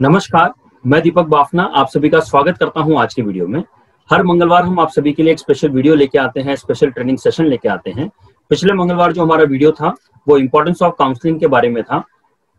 नमस्कार, मैं दीपक बाफना आप सभी का स्वागत करता हूं आज के वीडियो में। हर मंगलवार हम आप सभी के लिए एक स्पेशल वीडियो लेके आते हैं, स्पेशल ट्रेनिंग सेशन लेके आते हैं। पिछले मंगलवार जो हमारा वीडियो था वो इंपॉर्टेंस ऑफ काउंसलिंग के बारे में था।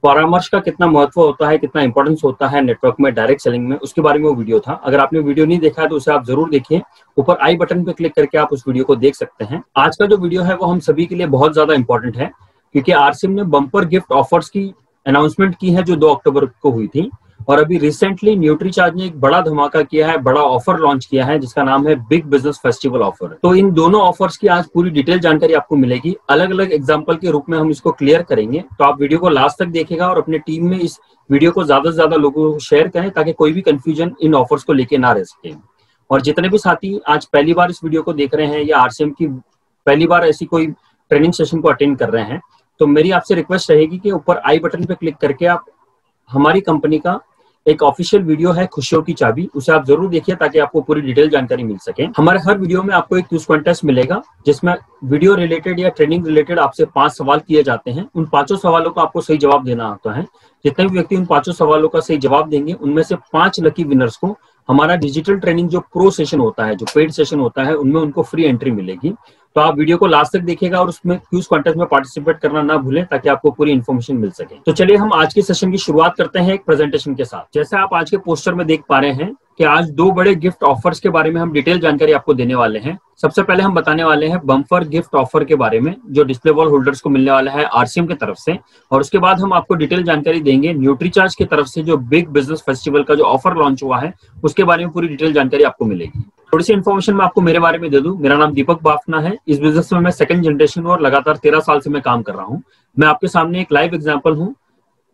परामर्श का कितना महत्व होता है, कितना इंपॉर्टेंस होता है नेटवर्क में, डायरेक्ट सेलिंग में, उसके बारे में वो वीडियो था। अगर आपने वीडियो नहीं देखा है तो उसे आप जरूर देखिए। ऊपर आई बटन पे क्लिक करके आप उस वीडियो को देख सकते हैं। आज का जो वीडियो है वो हम सभी के लिए बहुत ज्यादा इंपॉर्टेंट है, क्योंकि आरसीएम ने बम्पर गिफ्ट ऑफर्स की अनाउंसमेंट की है जो 2 अक्टूबर को हुई थी। और अभी रिसेंटली न्यूट्रीचार्ज ने एक बड़ा धमाका किया है, बड़ा ऑफर लॉन्च किया है जिसका नाम है बिग बिजनेस फेस्टिवल ऑफर। तो इन दोनों ऑफर्स की आज पूरी डिटेल जानकारी आपको मिलेगी। अलग अलग एग्जांपल के रूप में हम इसको क्लियर करेंगे, तो आप वीडियो को लास्ट तक देखिएगा और अपने टीम में इस वीडियो को ज्यादा से ज्यादा लोगों को शेयर करें ताकि कोई भी कंफ्यूजन इन ऑफर्स को लेके ना रह सके। और जितने भी साथी आज पहली बार इस वीडियो को देख रहे हैं या आरसीएम की पहली बार ऐसी कोई ट्रेनिंग सेशन को अटेंड कर रहे हैं, तो मेरी आपसे रिक्वेस्ट रहेगी कि ऊपर आई बटन पे क्लिक करके आप हमारी कंपनी का एक ऑफिशियल वीडियो है खुशियों की चाबी, उसे आप जरूर देखिए ताकि आपको पूरी डिटेल जानकारी मिल सके। हमारे हर वीडियो में आपको एक क्विज कॉन्टेस्ट मिलेगा जिसमें वीडियो रिलेटेड या ट्रेनिंग रिलेटेड आपसे 5 सवाल किए जाते हैं। उन 5 सवालों का आपको सही जवाब देना होता है। जितने भी व्यक्ति उन 5 सवालों का सही जवाब देंगे उनमें से 5 लकी विनर्स को हमारा डिजिटल ट्रेनिंग जो प्रो सेशन होता है, जो पेड सेशन होता है, उनमें उनको फ्री एंट्री मिलेगी। तो आप वीडियो को लास्ट तक देखिएगा और उसमें क्विज कॉन्टेस्ट में पार्टिसिपेट करना ना भूलें ताकि आपको पूरी इन्फॉर्मेशन मिल सके। तो चलिए हम आज के सेशन की शुरुआत करते हैं एक प्रेजेंटेशन के साथ। जैसे आप आज के पोस्टर में देख पा रहे हैं कि आज 2 बड़े गिफ्ट ऑफर्स के बारे में हम डिटेल जानकारी आपको देने वाले हैं। सबसे पहले हम बताने वाले हैं बम्पर गिफ्ट ऑफर के बारे में जो डिस्प्ले वॉल होल्डर्स को मिलने वाला है आरसीएम की तरफ से, और उसके बाद हम आपको डिटेल जानकारी देंगे न्यूट्रीचार्ज की तरफ से जो बिग बिजनेस फेस्टिवल का जो ऑफर लॉन्च हुआ है उसके बारे में पूरी डिटेल जानकारी आपको मिलेगी। थोड़ी सी इन्फॉर्मेशन मैं आपको मेरे बारे में दे दूं। मेरा नाम दीपक बाफना है। इस बिजनेस में मैं 2nd जनरेशन हूं और लगातार 13 साल से मैं काम कर रहा हूं। मैं आपके सामने एक लाइव एग्जांपल हूं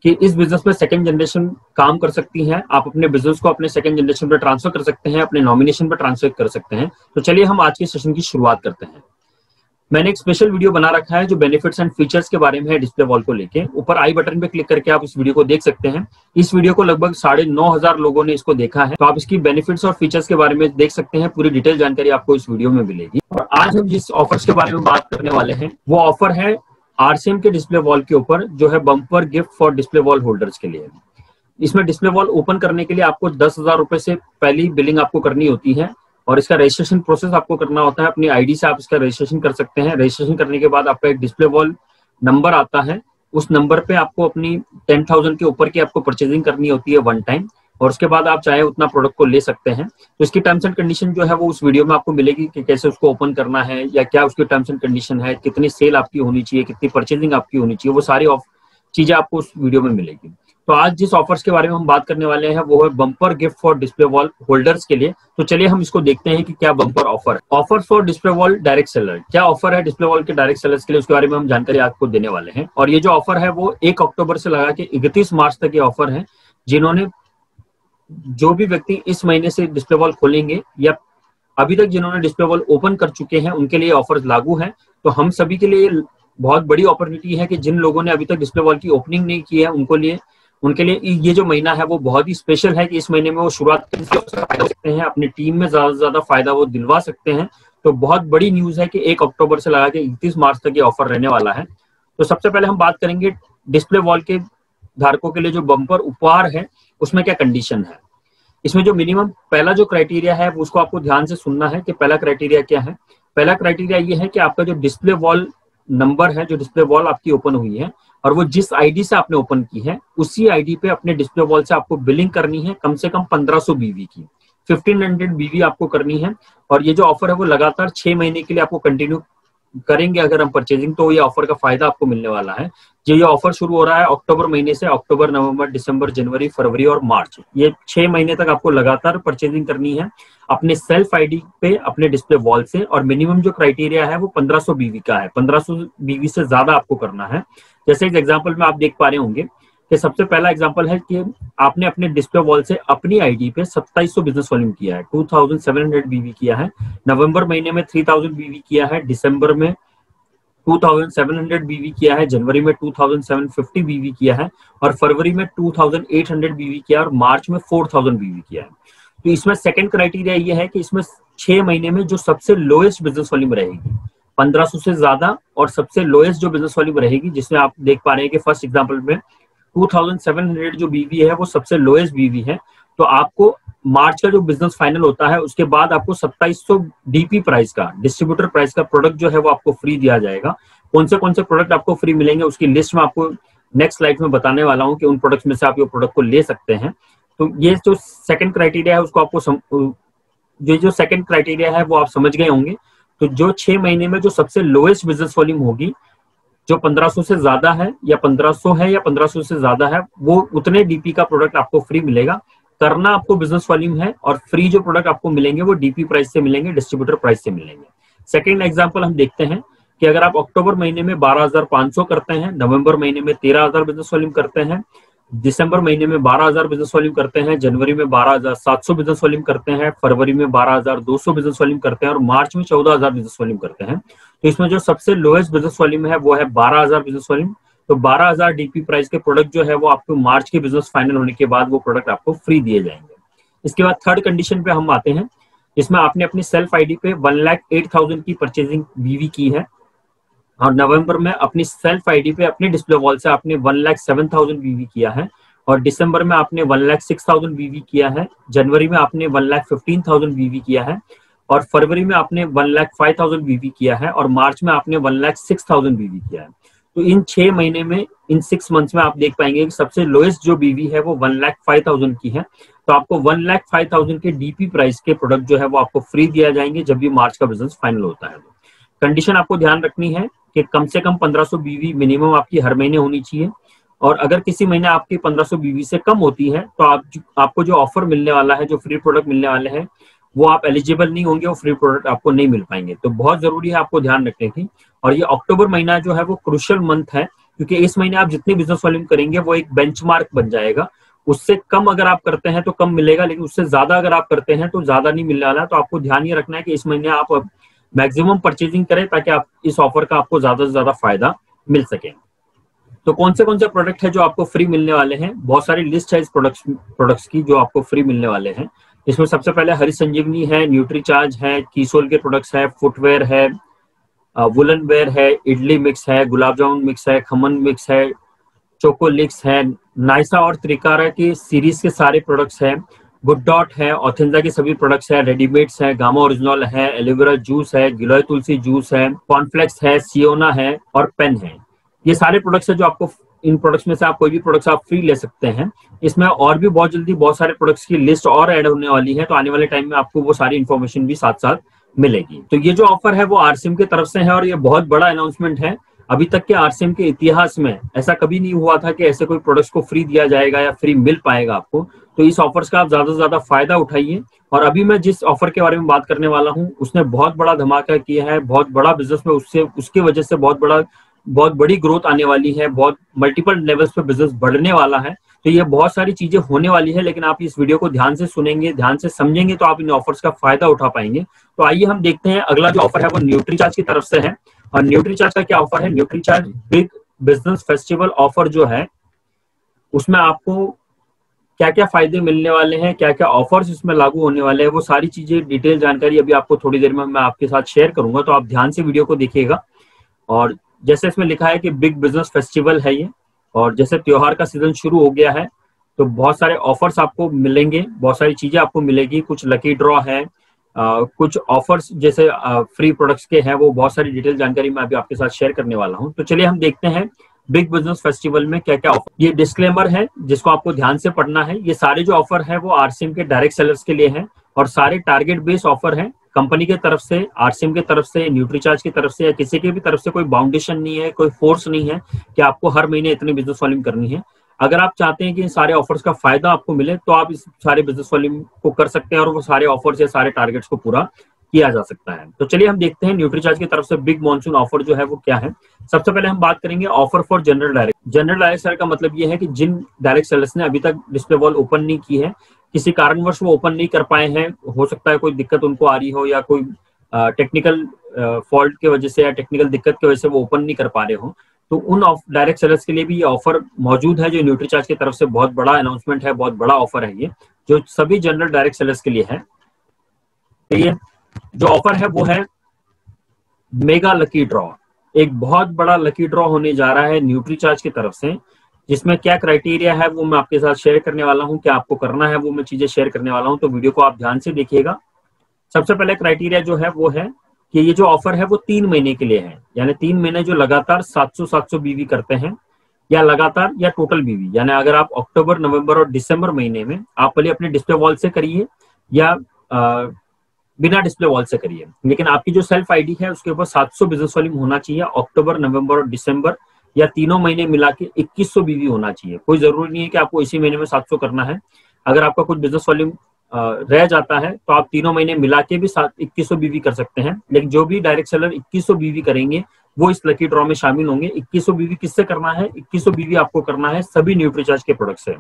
कि इस बिजनेस में 2nd जनरेशन काम कर सकती है। आप अपने बिजनेस को अपने 2nd जनरेशन पर ट्रांसफर कर सकते हैं, अपने नॉमिनेशन पर ट्रांसफर कर सकते हैं। तो चलिए हम आज के सेशन की शुरुआत करते हैं। मैंने एक स्पेशल वीडियो बना रखा है जो बेनिफिट्स एंड फीचर्स के बारे में है डिस्प्ले वॉल को लेके। ऊपर आई बटन पे क्लिक करके आप इस वीडियो को देख सकते हैं। इस वीडियो को लगभग 9,500 लोगों ने इसको देखा है, तो आप इसकी बेनिफिट्स और फीचर्स के बारे में देख सकते हैं। पूरी डिटेल जानकारी आपको इस वीडियो में मिलेगी। और आज हम जिस ऑफर्स के बारे में बात करने वाले हैं वो ऑफर है आरसीएम के डिस्प्ले वॉल के ऊपर, जो है bumper gift for display wall holders के लिए। इसमें डिस्प्ले वॉल ओपन करने के लिए आपको 10,000 रुपए से पहली बिलिंग आपको करनी होती है और इसका रजिस्ट्रेशन प्रोसेस आपको करना होता है। अपनी आईडी से आप इसका रजिस्ट्रेशन कर सकते हैं। रजिस्ट्रेशन करने के बाद आपका एक डिस्प्ले वॉल नंबर आता है। उस नंबर पे आपको अपनी 10,000 के ऊपर की आपको परचेजिंग करनी होती है 1 टाइम, और उसके बाद आप चाहे उतना प्रोडक्ट को ले सकते हैं। तो इसकी टर्म्स एंड कंडीशन जो है वो उस वीडियो में आपको मिलेगी कि कैसे उसको ओपन करना है या क्या उसकी टर्म्स एंड कंडीशन है, कितनी सेल आपकी होनी चाहिए, कितनी परचेजिंग आपकी होनी चाहिए, वो सारी चीजें आपको उस वीडियो में मिलेगी। तो आज जिस ऑफर्स के बारे में हम बात करने वाले हैं वो है bumper gift for display wall holders के लिए। तो चलिए हम इसको देखते हैं कि क्या बम्पर ऑफर है। Offer for display wall direct seller, क्या ऑफर है डिस्प्ले वॉल के डायरेक्ट सेलर्स के लिए, उसके बारे में हम जानकारी आपको देने वाले हैं। और ये जो ऑफर है वो 1 अक्टूबर से लगा के 31 मार्च तक ये ऑफर है। जो भी व्यक्ति इस महीने से डिस्प्ले वॉल खोलेंगे या अभी तक जिन्होंने डिस्प्ले वॉल ओपन कर चुके हैं उनके लिए ऑफर लागू है। तो हम सभी के लिए बहुत बड़ी अपॉर्चुनिटी है कि जिन लोगों ने अभी तक डिस्प्ले वॉल की ओपनिंग नहीं की है उनके लिए ये जो महीना है वो बहुत ही स्पेशल है कि इस महीने में वो शुरुआत कर सकते हैं, अपनी टीम में ज्यादा से ज्यादा फायदा वो दिलवा सकते हैं। तो बहुत बड़ी न्यूज है कि 1 अक्टूबर से लगा के 31 मार्च तक ये ऑफर रहने वाला है। तो सबसे पहले हम बात करेंगे डिस्प्ले वॉल के धारकों के लिए जो बम्पर उपहार है उसमें क्या कंडीशन है। इसमें जो मिनिमम पहला जो क्राइटेरिया है उसको आपको ध्यान से सुनना है कि पहला क्राइटेरिया क्या है। पहला क्राइटेरिया ये है कि आपका जो डिस्प्ले वॉल नंबर है, जो डिस्प्ले वॉल आपकी ओपन हुई है और वो जिस आईडी से आपने ओपन की है उसी आईडी पे अपने डिस्प्ले वॉल से आपको बिलिंग करनी है कम से कम 1500 बीवी की, 1500 बीवी आपको करनी है। और ये जो ऑफर है वो लगातार 6 महीने के लिए आपको कंटिन्यू करेंगे अगर हम परचेजिंग, तो ये ऑफर का फायदा आपको मिलने वाला है। ये ऑफर शुरू हो रहा है अक्टूबर महीने से। अक्टूबर, नवंबर, दिसंबर, जनवरी, फरवरी और मार्च, ये 6 महीने तक आपको लगातार परचेजिंग करनी है अपने सेल्फ आईडी पे अपने डिस्प्ले वॉल से। और मिनिमम जो क्राइटेरिया है वो 1500 बीवी का है, 1500 बीवी से ज्यादा आपको करना है। जैसे एक एग्जांपल में आप देख पा रहे होंगे कि सबसे पहला एग्जांपल है कि आपने अपने डिस्प्ले वॉल से अपनी आईडी पे 2700 बिजनेस वॉल्यूम किया है, 2700 बीवी किया है, नवंबर महीने में 3000 बीवी किया है, दिसंबर में 2700 बीवी किया है, जनवरी में 2750 बीवी किया है और फरवरी में 2800 बीवी किया और मार्च में 4000 बीवी किया है। तो इसमें सेकंड क्राइटेरिया ये है कि इसमें 6 महीने में जो सबसे लोएस्ट बिजनेस वॉल्यूम रहेगी 1500 से ज्यादा और सबसे लोएस्ट जो बिजनेस वॉल्यूम रहेगी, जिसमें आप देख पा रहे हैं कि फर्स्ट एग्जांपल में 2700 जो बीवी है वो सबसे लोएस्ट बीवी है। तो आपको मार्च का जो बिजनेस फाइनल होता है उसके बाद आपको 2700 डीपी प्राइस का, डिस्ट्रीब्यूटर प्राइस का प्रोडक्ट जो है वो आपको फ्री दिया जाएगा। कौन से प्रोडक्ट आपको फ्री मिलेंगे उसकी लिस्ट में आपको नेक्स्ट स्लाइड में बताने वाला हूं कि उन प्रोडक्ट्स में से आप ये प्रोडक्ट को ले सकते हैं। तो ये जो सेकंड क्राइटेरिया है उसको आपको जो सेकंड क्राइटेरिया है वो आप समझ गए होंगे। तो जो 6 महीने में जो सबसे लोएस्ट बिजनेस वॉल्यूम होगी, जो 1500 से ज्यादा है या 1500 है या 1500 से ज्यादा है, वो उतने डीपी का प्रोडक्ट आपको फ्री मिलेगा। करना आपको बिजनेस वॉल्यूम है, और फ्री जो प्रोडक्ट आपको मिलेंगे वो डीपी प्राइस से मिलेंगे, डिस्ट्रीब्यूटर प्राइस से मिलेंगे। सेकंड एग्जांपल हम देखते हैं कि अगर आप अक्टूबर महीने में 12,500 करते हैं, नवंबर महीने में 13,000 बिजनेस वॉल्यूम करते हैं, दिसंबर महीने में 12,000 बिजनेस वॉल्यूम करते हैं, जनवरी में 12,700 बिजनेस वॉल्यूम करते हैं, फरवरी में 12,200 बिजनेस वॉल्यूम करते हैं और मार्च में 14,000 बिजनेस वॉल्यूम करते हैं। तो इसमें जो सबसे लोएस्ट बिजनेस वॉल्यूम है वो है 12,000 बिजनेस वॉल्यूम। तो 12,000 डीपी प्राइस के प्रोडक्ट जो है वो आपको मार्च के बिजनेस फाइनल होने के बाद वो प्रोडक्ट आपको फ्री दिए जाएंगे। इसके बाद थर्ड कंडीशन पे हम आते हैं, इसमें आपने अपनी सेल्फ आईडी पे 1,08,000 की परचेजिंग बीवी की है, और नवंबर में अपनी सेल्फ आईडी पे अपने डिस्प्ले वॉल से आपने 1,07,000 बीवी किया है, और दिसंबर में आपने 1,06,000 बीवी किया है, जनवरी में आपने 1,15,000 बीवी किया है, और फरवरी में आपने 1,05,000 बीवी किया है, और मार्च में आपने 1,06,000 बीवी किया है। तो इन 6 महीने में, इन 6 मंथ्स में आप देख पाएंगे कि सबसे लोएस्ट जो बीवी है वो 1,05,000 की है। तो आपको 1,05,000 के डीपी प्राइस के प्रोडक्ट जो है वो आपको फ्री दिया जाएंगे जब भी मार्च का बिजनेस फाइनल होता है। कंडीशन आपको ध्यान रखनी है कि कम से कम 1,500 बीवी मिनिमम आपकी हर महीने होनी चाहिए, और अगर किसी महीने आपकी 1,500 बीवी से कम होती है तो आपको जो ऑफर मिलने वाला है, जो फ्री प्रोडक्ट मिलने वाले हैं, वो आप एलिजिबल नहीं होंगे, वो फ्री प्रोडक्ट आपको नहीं मिल पाएंगे। तो बहुत जरूरी है आपको ध्यान रखने की। और ये अक्टूबर महीना जो है वो क्रूशियल मंथ है, क्योंकि इस महीने आप जितनी बिजनेस वॉल्यूम करेंगे वो एक बेंचमार्क बन जाएगा। उससे कम अगर आप करते हैं तो कम मिलेगा, लेकिन उससे ज्यादा अगर आप करते हैं तो ज्यादा नहीं मिलने वाला। तो आपको ध्यान ये रखना है कि इस महीने आप मैक्सिमम परचेजिंग करें ताकि आप इस ऑफर का आपको ज्यादा से ज्यादा फायदा मिल सके। तो कौन से प्रोडक्ट है जो आपको फ्री मिलने वाले हैं? बहुत सारी लिस्ट है इस प्रोडक्ट्स की जो आपको फ्री मिलने वाले हैं। इसमें सबसे पहले हरी संजीवनी है, न्यूट्रीचार्ज है, कीसोल के प्रोडक्ट्स है, फुटवेयर है, वुलन वेयर है, इडली मिक्स है, गुलाब जामुन मिक्स है, खमन मिक्स है, चोकोलिक्स है, नाइसा और त्रिकारा की सीरीज के सारे प्रोडक्ट्स हैं, गुड डॉट है, ऑथेंजा के सभी प्रोडक्ट्स है, रेडीमेड्स है, गामा ओरिजिनल है, एलोवेरा जूस है, गिलोय तुलसी जूस है, कॉर्नफ्लेक्स है, सियोना है और पेन है। ये सारे प्रोडक्ट्स है जो आपको, इन प्रोडक्ट्स में से आप कोई भी प्रोडक्ट्स आप फ्री ले सकते हैं। इसमें और भी बहुत जल्दी बहुत सारे प्रोडक्ट्स की लिस्ट और ऐड होने वाली है, तो आने वाले टाइम में आपको वो सारी इन्फॉर्मेशन भी साथ साथ मिलेगी। तो ये जो ऑफर है वो आरसीएम की तरफ से है, और ये बहुत बड़ा अनाउंसमेंट है। अभी तक के आरसीएम के इतिहास में ऐसा कभी नहीं हुआ था कि ऐसे कोई प्रोडक्ट्स को फ्री दिया जाएगा या फ्री मिल पाएगा आपको। तो इस ऑफर्स का आप ज्यादा से ज्यादा फायदा उठाइए। और अभी मैं जिस ऑफर के बारे में बात करने वाला हूँ उसने बहुत बड़ा धमाका किया है, बहुत बड़ा बिजनेस में उसके वजह से बहुत बड़ी ग्रोथ आने वाली है, बहुत मल्टीपल लेवल्स पे बिजनेस बढ़ने वाला है। तो ये बहुत सारी चीजें होने वाली है, लेकिन आप इस वीडियो को ध्यान से सुनेंगे, ध्यान से समझेंगे तो आप इन ऑफर्स का फायदा उठा पाएंगे। तो आइए हम देखते हैं अगला जो ऑफर है वो न्यूट्रीचार्ज की तरफ से है। और न्यूट्रीचार्ज का क्या ऑफर है? Nutricharge big business festival offer जो है उसमें आपको क्या क्या फायदे मिलने वाले हैं, क्या क्या ऑफर्स इसमें लागू होने वाले हैं, वो सारी चीजें डिटेल जानकारी अभी आपको थोड़ी देर में मैं आपके साथ शेयर करूंगा। तो आप ध्यान से वीडियो को देखिएगा। और जैसे इसमें लिखा है कि बिग बिजनेस फेस्टिवल है ये, और जैसे त्योहार का सीजन शुरू हो गया है तो बहुत सारे ऑफर्स आपको मिलेंगे, बहुत सारी चीजें आपको मिलेगी। कुछ लकी ड्रॉ है, कुछ ऑफर्स जैसे फ्री प्रोडक्ट्स के हैं, वो बहुत सारी डिटेल जानकारी मैं अभी आपके साथ शेयर करने वाला हूं। तो चलिए हम देखते हैं बिग बिजनेस फेस्टिवल में क्या क्या ऑफर। ये डिस्क्लेमर है जिसको आपको ध्यान से पढ़ना है। ये सारे जो ऑफर है वो आरसीएम के डायरेक्ट सेलर्स के लिए है, और सारे टारगेट बेस्ड ऑफर है। कंपनी के तरफ से, आरसीएम की तरफ से, न्यूट्रीचार्ज की तरफ से या किसी की भी तरफ से कोई बाउंडेशन नहीं है, कोई फोर्स नहीं है कि आपको हर महीने इतनी बिजनेस वॉल्यूम करनी है। अगर आप चाहते हैं कि इन सारे ऑफर्स का फायदा आपको मिले तो आप इस सारे बिजनेस वॉल्यूम को कर सकते हैं, और वो सारे ऑफर्स या सारे टारगेट्स को पूरा किया जा सकता है। तो चलिए हम देखते हैं न्यूट्रीचार्ज की तरफ से बिग मॉनसून ऑफर जो है वो क्या है। सबसे पहले हम बात करेंगे offer for general direct. General direct seller का मतलब ये है कि जिन डायरेक्ट सेलर्स ने अभी तक डिस्प्ले वॉल ओपन नहीं की है, किसी कारणवश वो ओपन नहीं कर पाए हैं, हो सकता है कोई दिक्कत उनको आ रही हो या कोई टेक्निकल फॉल्ट की वजह से या टेक्निकल दिक्कत की वजह से वो ओपन नहीं कर पा रहे हो, तो उन डायरेक्ट सेलर्स के लिए भी ये ऑफर मौजूद है, जो न्यूट्रीचार्ज की तरफ से बहुत बड़ा अनाउंसमेंट है, बहुत बड़ा ऑफर है ये, जो सभी जनरल डायरेक्ट सेलर्स के लिए है। तो ये जो ऑफर है वो है मेगा लकी ड्रॉ। एक बहुत बड़ा लकी ड्रॉ होने जा रहा है न्यूट्रीचार्ज की तरफ से। जिसमें क्या क्राइटेरिया है वो मैं आपके साथ शेयर करने वाला हूँ, क्या आपको करना है वो मैं चीजें शेयर करने वाला हूँ, तो वीडियो को आप ध्यान से देखिएगा। सबसे पहले क्राइटेरिया जो है वो है कि ये जो ऑफर है वो 3 महीने के लिए है, यानी 3 महीने जो लगातार 700 बीवी करते हैं, या लगातार या टोटल बीवी, यानी अगर आप अक्टूबर नवंबर और दिसंबर महीने में आप पहले अपने डिस्प्ले वॉल से करिए या बिना डिस्प्ले वॉल से करिए, लेकिन आपकी जो सेल्फ आईडी है उसके ऊपर 700 बिजनेस वॉल्यूम होना चाहिए। अक्टूबर नवंबर और दिसंबर या तीनों महीने मिला के 2100 बीवी होना चाहिए। कोई जरूरी नहीं है कि आपको इसी महीने में 700 करना है। अगर आपका कुछ बिजनेस वॉल्यूम रह जाता है तो आप तीनों महीने मिला के भी 2100 बीवी कर सकते हैं, लेकिन जो भी डायरेक्ट सेलर 2100 बीवी करेंगे वो इस लकी ड्रॉ में शामिल होंगे। 2100 बीवी किससे करना है? 2100 बीवी आपको करना है सभी न्यूट्रीचार्ज के प्रोडक्ट से।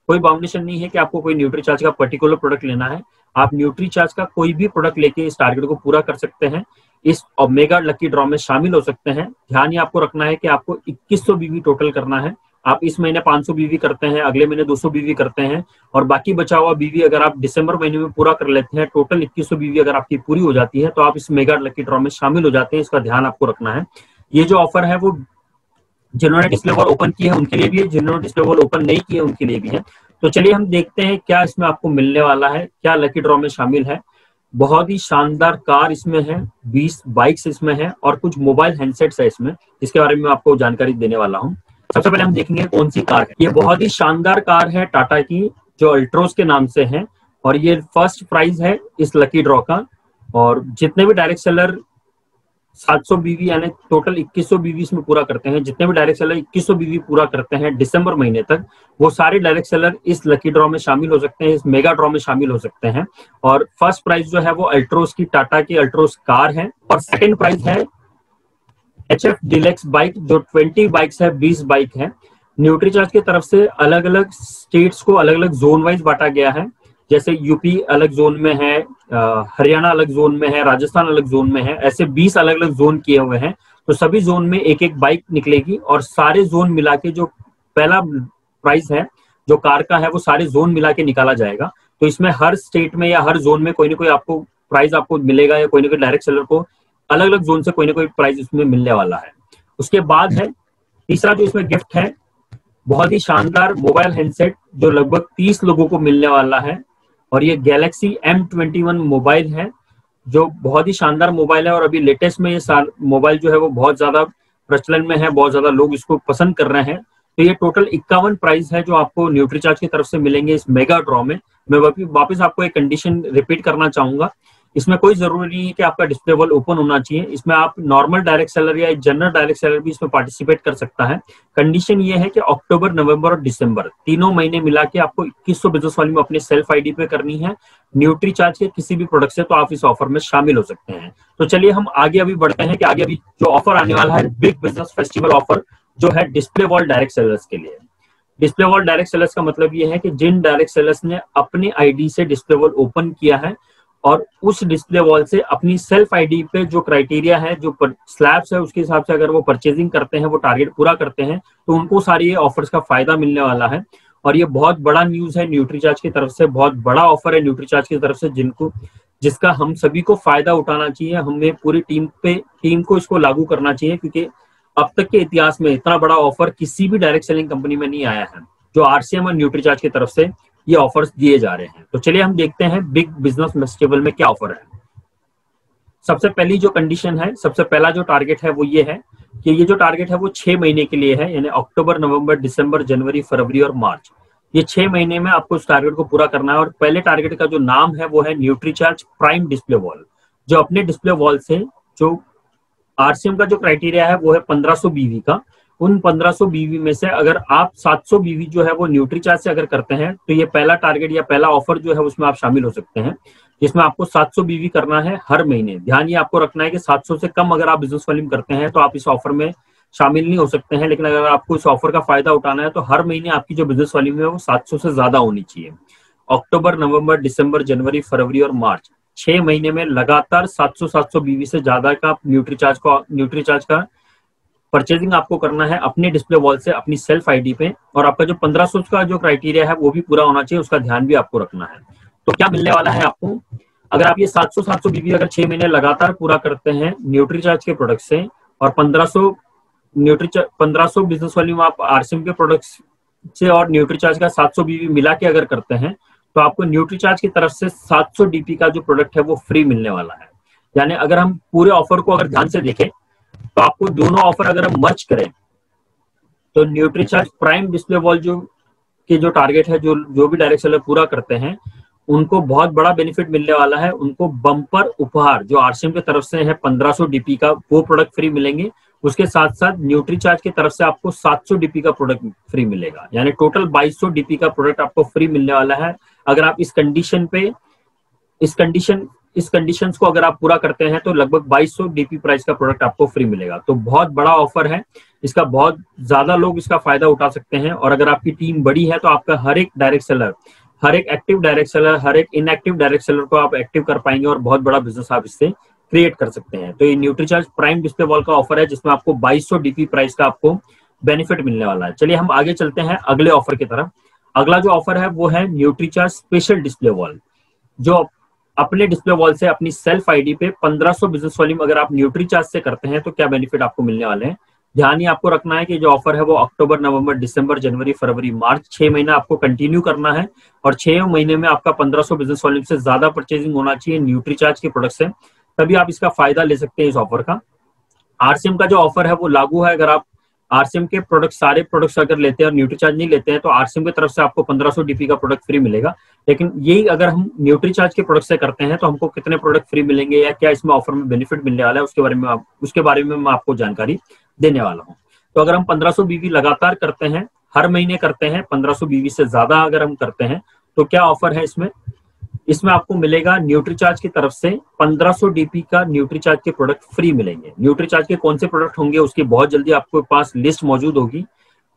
कोई बाउंडेशन नहीं है कि आपको कोई न्यूट्रीचार्ज का पर्टिकुलर प्रोडक्ट लेना है, आप न्यूट्रीचार्ज का कोई भी प्रोडक्ट लेके इस टारगेट को पूरा कर सकते हैं, इस मेगा लकी ड्रॉ में शामिल हो सकते हैं। ध्यान ये आपको रखना है कि आपको 2100 बीवी टोटल करना है। आप इस महीने 500 बीवी करते हैं, अगले महीने 200 बीवी करते हैं, और बाकी बचा हुआ बीवी अगर आप दिसंबर महीने में पूरा कर लेते हैं, टोटल 2100 बीवी अगर आपकी पूरी हो जाती है तो आप इस मेगा लकी ड्रॉ में शामिल हो जाते हैं। इसका ध्यान आपको रखना है। ये जो ऑफर है वो जिन्होंने डिस्प्ले वॉल ओपन किया है उनके लिए भी है, जिन्होंने डिस्प्ले वॉल ओपन नहीं किया उनके लिए भी है। तो चलिए हम देखते हैं क्या इसमें आपको मिलने वाला है, क्या लकी ड्रॉ में शामिल है। बहुत ही शानदार कार इसमें है, 20 बाइक्स इसमें है, और कुछ मोबाइल हैंडसेट्स है इसमें, जिसके बारे में आपको जानकारी देने वाला हूँ। सबसे पहले हम देखेंगे कौन सी कार है। ये बहुत ही शानदार कार है टाटा की, जो अल्ट्रोज के नाम से है, और ये फर्स्ट प्राइज है इस लकी ड्रॉ का। और जितने भी डायरेक्ट सेलर 700 बीवी यानी टोटल 2100 बीवी इसमें पूरा करते हैं, जितने भी डायरेक्ट सेलर 2100 बीवी पूरा करते हैं दिसंबर महीने तक, वो सारे डायरेक्ट सेलर इस लकी ड्रॉ में शामिल हो सकते हैं, इस मेगा ड्रॉ में शामिल हो सकते हैं। और फर्स्ट प्राइज जो है वो अल्ट्रोज की, टाटा की अल्ट्रोज कार है, और सेकंड प्राइज है HF डिलेक्स बाइक, जो 20 बाइक्स है, 20 बाइक है। न्यूट्रीचार्ज की तरफ से अलग अलग स्टेट्स को अलग अलग जोन वाइज बांटा गया है, जैसे यूपी अलग जोन में है, हरियाणा अलग जोन में है, राजस्थान अलग जोन में है, ऐसे 20 अलग अलग जोन किए हुए हैं। तो सभी जोन में एक एक बाइक निकलेगी, और सारे जोन मिला के जो पहला प्राइस है जो कार का है वो सारे जोन मिला के निकाला जाएगा। तो इसमें हर स्टेट में या हर जोन में कोई ना कोई आपको प्राइस आपको मिलेगा, या कोई ना कोई डायरेक्ट सेलर को अलग अलग जोन से कोई ना कोई प्राइस इसमें मिलने वाला है। उसके बाद है तीसरा जो इसमें गिफ्ट है, बहुत ही शानदार मोबाइल हैंडसेट, जो लगभग 30 लोगों को मिलने वाला है। और ये गैलेक्सी M21 मोबाइल है, जो बहुत ही शानदार मोबाइल है, और अभी लेटेस्ट में ये मोबाइल जो है वो बहुत ज्यादा प्रचलन में है, बहुत ज्यादा लोग इसको पसंद कर रहे हैं। तो ये टोटल 51 प्राइस है जो आपको न्यूट्रीचार्ज की तरफ से मिलेंगे इस मेगा ड्रॉ में। मैं वापस आपको एक कंडीशन रिपीट करना चाहूंगा, इसमें कोई जरूरी नहीं है कि आपका डिस्प्ले वॉल ओपन होना चाहिए, इसमें आप नॉर्मल डायरेक्ट सेलर या जनरल डायरेक्ट सेलर भी इसमें पार्टिसिपेट कर सकता है। कंडीशन ये है कि अक्टूबर नवंबर और दिसंबर तीनों महीने मिला के आपको 2100 बिजनेस वॉल्यूम अपने सेल्फ आईडी पे करनी है न्यूट्रीचार्ज के किसी भी प्रोडक्ट से, तो आप इस ऑफर में शामिल हो सकते हैं। तो चलिए हम आगे अभी बढ़ते हैं कि आगे अभी जो ऑफर आने वाला है, बिग बिजनेस फेस्टिवल ऑफर, जो है डिस्प्ले वॉल डायरेक्ट सेलर्स के लिए। डिस्प्ले वॉल डायरेक्ट सेलर्स का मतलब ये है कि जिन डायरेक्ट सेलर्स ने अपने आईडी से डिस्प्ले वॉल ओपन किया है और उस डिस्प्ले वॉल से अपनी सेल्फ आईडी पे जो क्राइटेरिया है, जो स्लैब्स है, उसके हिसाब से अगर वो परचेजिंग करते हैं, वो टारगेट पूरा करते हैं, तो उनको सारी ये ऑफर्स का फायदा मिलने वाला है। और ये बहुत बड़ा न्यूज है न्यूट्रीचार्ज की तरफ से, बहुत बड़ा ऑफर है न्यूट्रीचार्ज की तरफ से, जिसका हम सभी को फायदा उठाना चाहिए। हमें पूरी टीम को इसको लागू करना चाहिए, क्योंकि अब तक के इतिहास में इतना बड़ा ऑफर किसी भी डायरेक्ट सेलिंग कंपनी में नहीं आया है, जो आरसीएम और न्यूट्रीचार्ज की तरफ से ये ऑफर्स दिए जा रहे हैं। तो चलिए हम देखते हैं बिग बिजनेस फेस्टिवल में क्या ऑफर है। सबसे पहली जो कंडीशन है, सबसे पहला जो टारगेट है वो ये है कि ये जो टारगेट है वो 6 महीने के लिए है, यानी अक्टूबर नवंबर दिसंबर जनवरी फरवरी और मार्च, ये 6 महीने में आपको इस टारगेट को पूरा करना है। और पहले टारगेट का जो नाम है वो है न्यूट्रीचार्ज प्राइम डिस्प्ले वॉल, जो अपने डिस्प्ले वॉल से जो आरसीएम का जो क्राइटेरिया है वो है 1500 बीवी का, उन 1500 बीवी में से अगर आप 700 बीवी जो है वो न्यूट्रीचार्ज से अगर करते हैं, तो ये पहला टारगेट या पहला ऑफर जो है उसमें आप शामिल हो सकते हैं, जिसमें आपको 700 बीवी करना है हर महीने। ध्यान ये आपको रखना है कि 700 से कम अगर आप बिजनेस वॉल्यूम करते हैं तो आप इस ऑफर में शामिल नहीं हो सकते हैं, लेकिन अगर आपको इस ऑफर का फायदा उठाना है तो हर महीने आपकी जो बिजनेस वॉल्यूम है वो 700 से ज्यादा होनी चाहिए। अक्टूबर नवंबर दिसंबर जनवरी फरवरी और मार्च 6 महीने में लगातार 700 बीवी से ज्यादा का न्यूट्रीचार्ज का परचेजिंग आपको करना है अपने डिस्प्ले वॉल से अपनी सेल्फ आईडी पे, और आपका जो 1500 का जो क्राइटेरिया है वो भी पूरा होना चाहिए, उसका ध्यान भी आपको रखना है। तो क्या मिलने वाला है आपको, अगर आप ये 700 बीवी अगर 6 महीने लगातार पूरा करते हैं न्यूट्रीचार्ज के प्रोडक्ट से, और 1500 न्यूट्रीचार्ज 1500 बिजनेस वॉल्यूम आप आरसीएम के प्रोडक्ट्स से और न्यूट्रीचार्ज का 700 बीवी मिला के अगर करते हैं तो आपको न्यूट्रीचार्ज की तरफ से 700 डीपी का जो प्रोडक्ट है वो फ्री मिलने वाला है। यानी अगर हम पूरे ऑफर को अगर ध्यान से देखें तो आपको दोनों ऑफर अगर हम मर्ज करें तो न्यूट्रीचार्ज प्राइम डिस्प्ले वॉल जो टारगेट है, जो भी डायरेक्ट सेलर पूरा करते हैं उनको बहुत बड़ा बेनिफिट मिलने वाला है। उनको बम्पर उपहार जो आरसीएम की तरफ से है 1500 डीपी का वो प्रोडक्ट फ्री मिलेंगे। उसके साथ साथ न्यूट्रीचार्ज की तरफ से आपको 700 डीपी का प्रोडक्ट फ्री मिलेगा। यानी टोटल 2200 डीपी का प्रोडक्ट आपको फ्री मिलने वाला है। अगर आप इस कंडीशंस को अगर आप पूरा करते हैं तो लगभग 2200 डीपी प्राइस का प्रोडक्ट आपको फ्री मिलेगा। तो बहुत बड़ा ऑफर है, इसका बहुत ज्यादा लोग इसका फायदा उठा सकते हैं। और अगर आपकी टीम बड़ी है तो आपका हर एक डायरेक्ट सेलर, हर एक एक्टिव डायरेक्ट सेलर, हर एक इनएक्टिव डायरेक्ट सेलर को आप एक्टिव कर पाएंगे और बहुत बड़ा बिजनेस आप इससे क्रिएट कर सकते हैं। तो ये न्यूट्रीचार्ज प्राइम डिस्प्ले वॉल का ऑफर है जिसमें आपको 2200 डीपी प्राइस का आपको बेनिफिट मिलने वाला है। चलिए हम आगे चलते हैं अगले ऑफर की तरफ। अगला जो ऑफर है वो है न्यूट्रीचार्ज स्पेशल डिस्प्ले वॉल, जो अपने डिस्प्ले वॉल से अपनी सेल्फ आईडी पे 1500 बिजनेस वॉल्यूम अगर आप न्यूट्रीचार्ज से करते हैं तो क्या बेनिफिट आपको मिलने वाले हैं। ध्यान ही आपको रखना है कि जो ऑफर है वो अक्टूबर, नवंबर, दिसंबर, जनवरी, फरवरी, मार्च 6 महीना आपको कंटिन्यू करना है और 6 महीने में आपका 1500 बिजनेस वॉल्यूम से ज्यादा परचेजिंग होना चाहिए न्यूट्रीचार्ज के प्रोडक्ट से, तभी आप इसका फायदा ले सकते हैं इस ऑफर का। आरसीएम का जो ऑफर है वो लागू है। अगर आप आरसीएम के प्रोडक्ट सारे प्रोडक्ट्स अगर लेते हैं और न्यूट्रीचार्ज नहीं लेते हैं तो आरसीएम की तरफ से आपको 1500 डीपी का प्रोडक्ट फ्री मिलेगा। लेकिन यही अगर हम न्यूट्रीचार्ज के प्रोडक्ट से करते हैं तो हमको कितने प्रोडक्ट फ्री मिलेंगे या क्या इसमें ऑफर में बेनिफिट मिलने वाला है उसके बारे में मैं आपको जानकारी देने वाला हूँ। तो अगर हम 1500 बीवी लगातार करते हैं, हर महीने करते हैं, 1500 बीवी से ज्यादा अगर हम करते हैं तो क्या ऑफर है इसमें आपको मिलेगा न्यूट्रीचार्ज की तरफ से 1500 डीपी का न्यूट्रीचार्ज के प्रोडक्ट फ्री मिलेंगे। न्यूट्रीचार्ज के कौन से प्रोडक्ट होंगे उसकी बहुत जल्दी आपके पास लिस्ट मौजूद होगी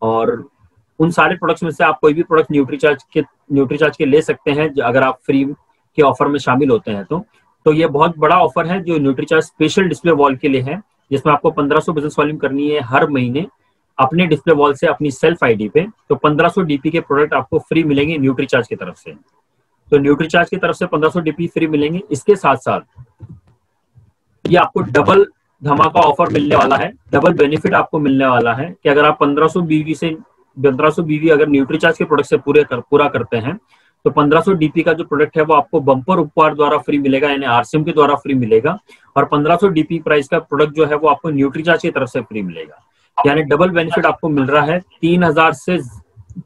और उन सारे प्रोडक्ट्स में से आप कोई भी प्रोडक्ट न्यूट्रीचार्ज के ले सकते हैं अगर आप फ्री के ऑफर में शामिल होते हैं तो ये बहुत बड़ा ऑफर है जो न्यूट्रीचार्ज स्पेशल डिस्प्ले वॉल के लिए है, जिसमें आपको 1500 बिजनेस वॉल्यूम करनी है हर महीने अपने डिस्प्ले वॉल से अपनी सेल्फ आईडी पे। तो 1500 डीपी के प्रोडक्ट आपको फ्री मिलेंगे न्यूट्रीचार्ज की तरफ से। तो न्यूट्रीचार्ज की तरफ से 1500 डीपी फ्री मिलेंगे। इसके साथ साथ ये आपको डबल धमाका ऑफर मिलने वाला है, डबल बेनिफिट आपको मिलने वाला है कि अगर आप 1500 बीवी अगर न्यूट्रीचार्ज के प्रोडक्ट से पूरा करते हैं तो 1500 डीपी का जो प्रोडक्ट है वो आपको बम्पर उपहार द्वारा फ्री मिलेगा, यानी आरसीएम के द्वारा फ्री मिलेगा। और 1500 डीपी प्राइस का प्रोडक्ट जो है वो आपको न्यूट्रीचार्ज की तरफ से फ्री मिलेगा। यानी डबल बेनिफिट आपको मिल रहा है।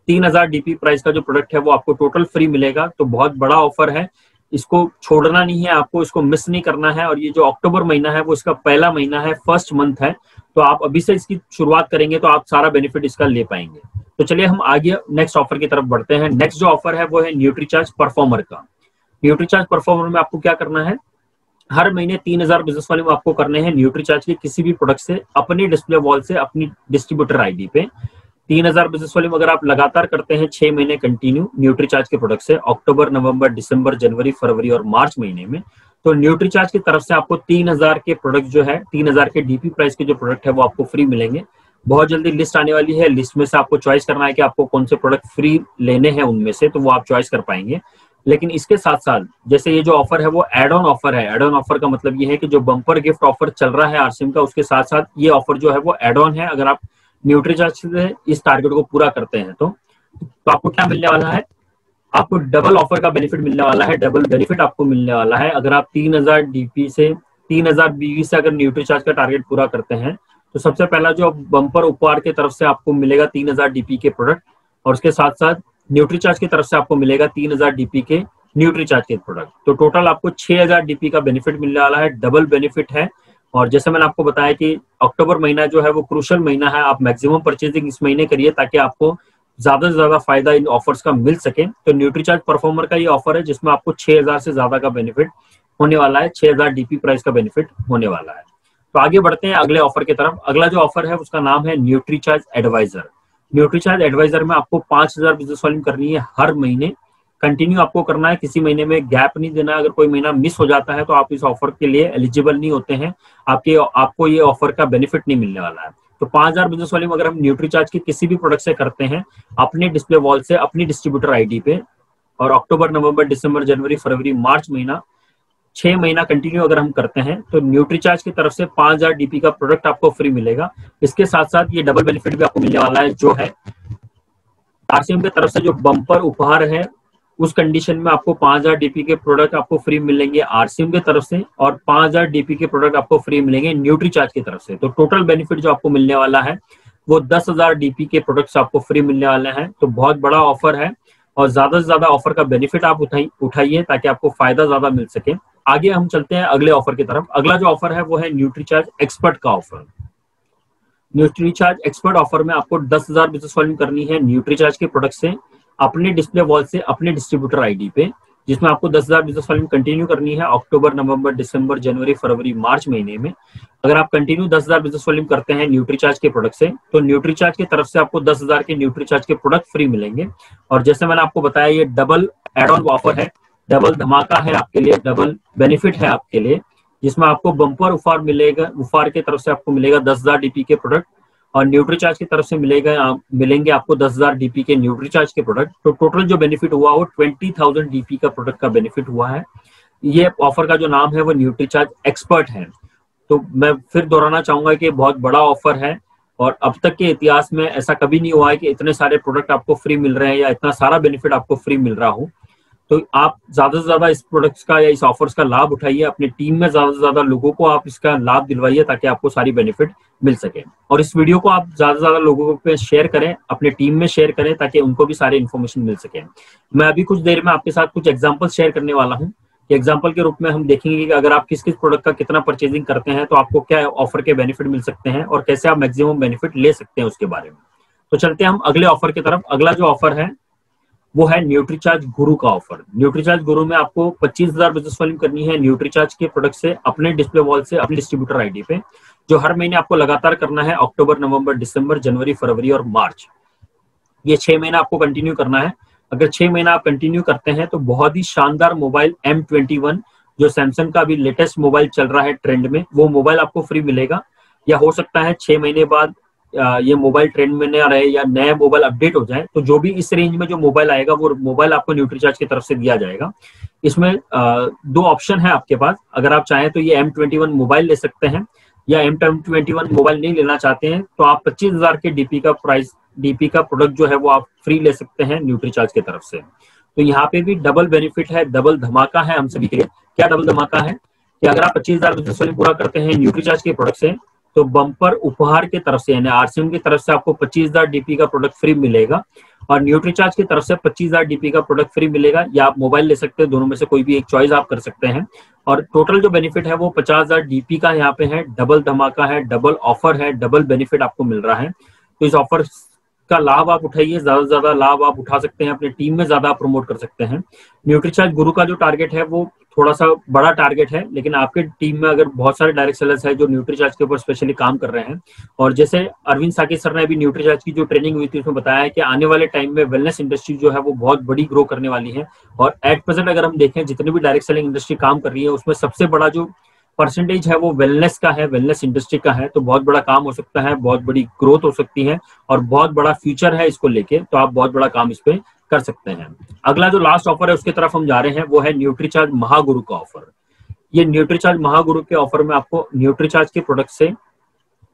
3000 डीपी प्राइस का जो प्रोडक्ट है वो आपको टोटल फ्री मिलेगा। तो बहुत बड़ा ऑफर है, इसको छोड़ना नहीं है आपको, इसको मिस नहीं करना है। और ये जो अक्टूबर महीना है वो इसका पहला महीना है, फर्स्ट मंथ है, तो आप अभी से इसकी शुरुआत करेंगे तो आप सारा बेनिफिट इसका ले पाएंगे। तो चलिए हम आगे नेक्स्ट ऑफर की तरफ बढ़ते हैं। नेक्स्ट जो ऑफर है वो है न्यूट्रीचार्ज परफॉर्मर का। न्यूट्रीचार्ज परफॉर्मर में आपको क्या करना है, हर महीने 3000 बिजनेस वॉल्यूम आपको करने हैं न्यूट्रीचार्ज के किसी भी प्रोडक्ट से अपनी डिस्प्ले वॉल से अपनी डिस्ट्रीब्यूटर आईडी पे। 3000 बिजनेस वॉल्यूम अगर आप लगातार करते हैं 6 महीने कंटिन्यू न्यूट्रीचार्ज के प्रोडक्ट से, अक्टूबर, नवंबर, दिसंबर, जनवरी, फरवरी और मार्च महीने में, तो न्यूट्रीचार्ज की तरफ से आपको 3000 के प्रोडक्ट जो है 3000 के डीपी प्राइस के जो प्रोडक्ट है वो आपको फ्री मिलेंगे। बहुत जल्दी लिस्ट आने वाली है, लिस्ट में से आपको चॉइस करना है कि आपको कौन से प्रोडक्ट फ्री लेने हैं उनमें से, तो वो आप चॉइस कर पाएंगे। लेकिन इसके साथ साथ जैसे ये जो ऑफर है वो एड ऑन ऑफर है। एड ऑन ऑफर का मतलब ये है कि जो बम्पर गिफ्ट ऑफर चल रहा है आरसीएम का, उसके साथ साथ ये ऑफर जो है वो एड ऑन है। अगर आप न्यूट्रीचार्ज से इस टारगेट को पूरा करते हैं तो आपको क्या मिलने वाला है, आपको डबल ऑफर का बेनिफिट मिलने वाला है, डबल बेनिफिट आपको मिलने वाला है। अगर आप 3000 डीपी से 3000 बीवी से अगर न्यूट्रीचार्ज का टारगेट पूरा करते हैं तो सबसे पहला जो बम्पर उपहार की तरफ से आपको मिलेगा 3000 डीपी के प्रोडक्ट, और उसके साथ साथ न्यूट्रीचार्ज की तरफ से आपको मिलेगा 3000 डीपी के न्यूट्रीचार्ज के प्रोडक्ट। तो टोटल आपको 6000 डीपी का बेनिफिट मिलने वाला है, डबल बेनिफिट है। और जैसे मैंने आपको बताया कि अक्टूबर महीना जो है वो क्रूशियल महीना है, आप मैक्सिमम परचेजिंग इस महीने करिए ताकि आपको ज्यादा से ज्यादा फायदा इन ऑफर्स का मिल सके। तो न्यूट्रीचार्ज परफॉर्मर का ये ऑफर है जिसमें आपको 6000 से ज्यादा का बेनिफिट होने वाला है, 6000 डीपी प्राइस का बेनिफिट होने वाला है। तो आगे बढ़ते हैं अगले ऑफर की तरफ। अगला जो ऑफर है उसका नाम है न्यूट्रीचार्ज एडवाइजर। न्यूट्रीचार्ज एडवाइजर में आपको 5000 बिजनेस वॉल्यूम करनी है हर महीने, कंटिन्यू आपको करना है, किसी महीने में गैप नहीं देना है। अगर कोई महीना मिस हो जाता है तो आप इस ऑफर के लिए एलिजिबल नहीं होते हैं, आपको ये ऑफर का बेनिफिट नहीं मिलने वाला है। तो 5000 बिजनेस वॉल्यूम अगर हम न्यूट्रीचार्ज के किसी भी प्रोडक्ट से करते हैं अपने डिस्प्ले वॉल से अपनी डिस्ट्रीब्यूटर आईडी पे, और अक्टूबर, नवंबर, दिसंबर, जनवरी, फरवरी, मार्च महीना 6 महीना कंटिन्यू अगर हम करते हैं तो न्यूट्रीचार्ज की तरफ से 5000 डीपी का प्रोडक्ट आपको फ्री मिलेगा। इसके साथ साथ ये डबल बेनिफिट भी आपको मिलने वाला है, जो है आरसीएम की तरफ से जो बम्पर उपहार है उस कंडीशन में आपको 5000 डीपी के प्रोडक्ट आपको फ्री मिलेंगे आरसीएम की तरफ से, और 5000 डीपी के प्रोडक्ट आपको फ्री मिलेंगे न्यूट्रीचार्ज की तरफ से। तो टोटल बेनिफिट जो आपको मिलने वाला है वो 10,000 डीपी के प्रोडक्ट्स आपको फ्री मिलने वाले हैं। तो बहुत बड़ा ऑफर है और ज्यादा से ज्यादा ऑफर का बेनिफिट आप उठाइए ताकि आपको फायदा ज्यादा मिल सके। आगे हम चलते हैं अगले ऑफर की तरफ। अगला जो ऑफर है वो है न्यूट्रीचार्ज एक्सपर्ट का ऑफर। न्यूट्रीचार्ज एक्सपर्ट ऑफर में आपको 10,000 बिजनेस वॉल्यूम करनी है न्यूट्रीचार्ज के प्रोडक्ट से अपने डिस्प्ले वॉल से अपने डिस्ट्रीब्यूटर आईडी पे, जिसमें आपको 10,000 बिजनेस वॉल्यूम कंटिन्यू करनी है अक्टूबर, नवंबर, दिसंबर, जनवरी, फरवरी, मार्च महीने में। अगर आप कंटिन्यू 10,000 बिजनेस वॉल्यूम करते हैं न्यूट्रीचार्ज के प्रोडक्ट से तो न्यूट्रीचार्ज की तरफ से आपको 10,000 के न्यूट्रीचार्ज के प्रोडक्ट फ्री मिलेंगे। और जैसे मैंने आपको बताया ये डबल एड ऑन ऑफर है, डबल धमाका है आपके लिए, डबल बेनिफिट है आपके लिए, जिसमें आपको बम्पर उपहार मिलेगा। उपहार की तरफ से आपको मिलेगा 10,000 डीपी के प्रोडक्ट और न्यूट्रीचार्ज की तरफ से मिलेंगे आपको 10,000 डीपी के न्यूट्रीचार्ज के प्रोडक्ट। तो टोटल जो बेनिफिट हुआ वो 20,000 डीपी का प्रोडक्ट का बेनिफिट हुआ है। ये ऑफर का जो नाम है वो न्यूट्रीचार्ज एक्सपर्ट है। तो मैं फिर दोहराना चाहूंगा कि बहुत बड़ा ऑफर है और अब तक के इतिहास में ऐसा कभी नहीं हुआ है कि इतने सारे प्रोडक्ट आपको फ्री मिल रहे हैं या इतना सारा बेनिफिट आपको फ्री मिल रहा हो। तो आप ज्यादा से ज्यादा इस प्रोडक्ट्स का या इस ऑफर्स का लाभ उठाइए, अपनी टीम में ज्यादा से ज्यादा लोगों को आप इसका लाभ दिलवाइए ताकि आपको सारी बेनिफिट मिल सके। और इस वीडियो को आप ज्यादा से ज्यादा लोगों पे शेयर करें, अपने टीम में शेयर करें ताकि उनको भी सारी इन्फॉर्मेशन मिल सके। मैं अभी कुछ देर में आपके साथ कुछ एग्जाम्पल शेयर करने वाला हूँ। एग्जाम्पल के रूप में हम देखेंगे कि अगर आप किस किस प्रोडक्ट का कितना परचेजिंग करते हैं तो आपको क्या ऑफर के बेनिफिट मिल सकते हैं और कैसे आप मैक्सिमम बेनिफिट ले सकते हैं उसके बारे में। तो चलते हैं हम अगले ऑफर की तरफ। अगला जो ऑफर है वो है न्यूट्रीचार्ज गुरु का ऑफर। न्यूट्रीचार्ज गुरु में आपको 25,000 बिजनेस वॉल्यूम करनी है न्यूट्रीचार्ज के प्रोडक्ट से अपने डिस्प्ले वॉल से अपने डिस्ट्रीब्यूटर आईडी पे, जो हर महीने आपको लगातार करना है अक्टूबर, नवंबर, दिसंबर, जनवरी, फरवरी और मार्च। ये 6 महीना आपको कंटिन्यू करना है। अगर 6 महीना आप कंटिन्यू करते हैं तो बहुत ही शानदार मोबाइल M21 जो सैमसंग का अभी लेटेस्ट मोबाइल चल रहा है ट्रेंड में, वो मोबाइल आपको फ्री मिलेगा। या हो सकता है 6 महीने बाद ये मोबाइल ट्रेंड में ना रहे या नया मोबाइल अपडेट हो जाए, तो जो भी इस रेंज में जो मोबाइल आएगा वो मोबाइल आपको न्यूट्रीचार्ज की तरफ से दिया जाएगा। इसमें 2 ऑप्शन है आपके पास। अगर आप चाहें तो ये M21 मोबाइल ले सकते हैं, या M21 मोबाइल नहीं लेना चाहते हैं तो आप 25,000 के डीपी का प्रोडक्ट जो है वो आप फ्री ले सकते हैं न्यूट्रीचार्ज की तरफ से। तो यहाँ पे भी डबल बेनिफिट है, डबल धमाका है हम सभी के लिए। क्या डबल धमाका है कि अगर आप 25,000 बिजनेस वॉल्यूम पूरा करते हैं न्यूट्रीचार्ज के प्रोडक्ट से तो बम्पर उपहार की तरफ से यानी आरसीएम की तरफ से आपको 25,000 डीपी का प्रोडक्ट फ्री मिलेगा और न्यूट्रीचार्ज की तरफ से 25,000 डीपी का प्रोडक्ट फ्री मिलेगा, या आप मोबाइल ले सकते हैं। दोनों में से कोई भी एक चॉइस आप कर सकते हैं। और टोटल जो बेनिफिट है वो 50,000 डीपी का यहाँ पे है। डबल धमाका है, डबल ऑफर है, डबल बेनिफिट आपको मिल रहा है। तो इस ऑफर का लाभ आप उठाइए, ज्यादा से ज्यादा लाभ आप उठा सकते हैं, अपनी टीम में ज्यादा प्रमोट कर सकते हैं। न्यूट्रीचार्ज गुरु का जो टारगेट है वो थोड़ा सा बड़ा टारगेट है, लेकिन आपके टीम में अगर बहुत सारे डायरेक्ट सेलर्स हैं जो न्यूट्रीचार्ज के ऊपर स्पेशली काम कर रहे हैं, और जैसे अरविंद साकेत सर ने अभी न्यूट्रीचार्ज की जो ट्रेनिंग हुई थी उसमें बताया है कि आने वाले टाइम में वेलनेस इंडस्ट्री जो है वो बहुत बड़ी ग्रो करने वाली है। और एट प्रेजेंट अगर हम देखें जितनी भी डायरेक्ट सेलिंग इंडस्ट्री काम कर रही है उसमें सबसे बड़ा जो परसेंटेज है वो वेलनेस का है, वेलनेस इंडस्ट्री का है। तो बहुत बड़ा काम हो सकता है, बहुत बड़ी ग्रोथ हो सकती है और बहुत बड़ा फ्यूचर है इसको लेके, तो आप बहुत बड़ा काम इस पे कर सकते हैं। अगला जो लास्ट ऑफर है उसकी तरफ हम जा रहे हैं, वो है न्यूट्रीचार्ज महागुरु का ऑफर। ये न्यूट्रीचार्ज महागुरु के ऑफर में आपको न्यूट्रीचार्ज के प्रोडक्ट से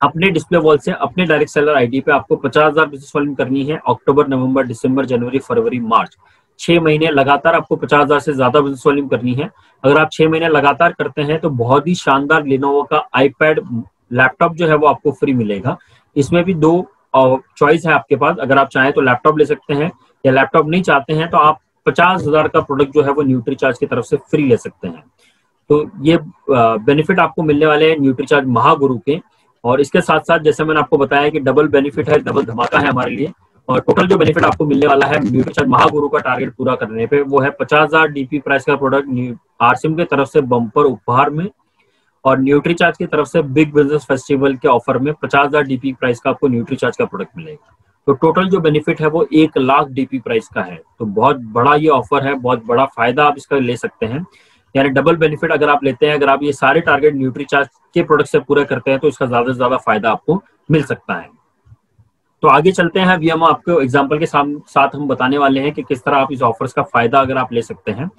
अपने डिस्प्ले वॉल से अपने डायरेक्ट सेलर आईडी पे आपको 50,000 बिजनेस वॉल्यूम करनी है अक्टूबर, नवंबर, दिसंबर, जनवरी, फरवरी, मार्च। 6 महीने लगातार आपको 50,000 से ज्यादा बिजनेस वॉल्यूम करनी है। अगर आप 6 महीने लगातार करते हैं तो बहुत ही शानदार लेनोवो का आईपैड लैपटॉप जो है वो आपको फ्री मिलेगा। इसमें भी 2 चॉइस है आपके पास। अगर आप चाहें तो लैपटॉप ले सकते हैं, या लैपटॉप नहीं चाहते हैं तो आप 50,000 का प्रोडक्ट जो है वो न्यूट्रीचार्ज की तरफ से फ्री ले सकते हैं। तो ये बेनिफिट आपको मिलने वाले हैं न्यूट्रीचार्ज महागुरु के। और इसके साथ साथ जैसे मैंने आपको बताया कि डबल बेनिफिट है, डबल धमाका है हमारे लिए। और टोटल जो बेनिफिट आपको मिलने वाला है न्यूट्रीचार्ज महागुरु का टारगेट पूरा करने पे वो है 50,000 डीपी प्राइस का प्रोडक्ट आरसीएम की तरफ से बम्पर उपहार में, और न्यूट्रीचार्ज की तरफ से बिग बिजनेस फेस्टिवल के ऑफर में 50,000 डीपी प्राइस का आपको न्यूट्रीचार्ज का प्रोडक्ट मिलेगा। तो टोटल जो बेनिफिट है वो 1 लाख डीपी प्राइस का है। तो बहुत बड़ा ये ऑफर है, बहुत बड़ा फायदा आप इसका ले सकते हैं। यानी डबल बेनिफिट अगर आप लेते हैं, अगर आप ये सारे टारगेट न्यूट्रीचार्ज के प्रोडक्ट से पूरे करते हैं तो इसका ज्यादा से ज्यादा फायदा आपको मिल सकता है। तो आगे चलते हैं। अभी हम आपको एग्जांपल के साथ हम बताने वाले हैं कि किस तरह आप इस ऑफर्स का फायदा अगर आप ले सकते हैं।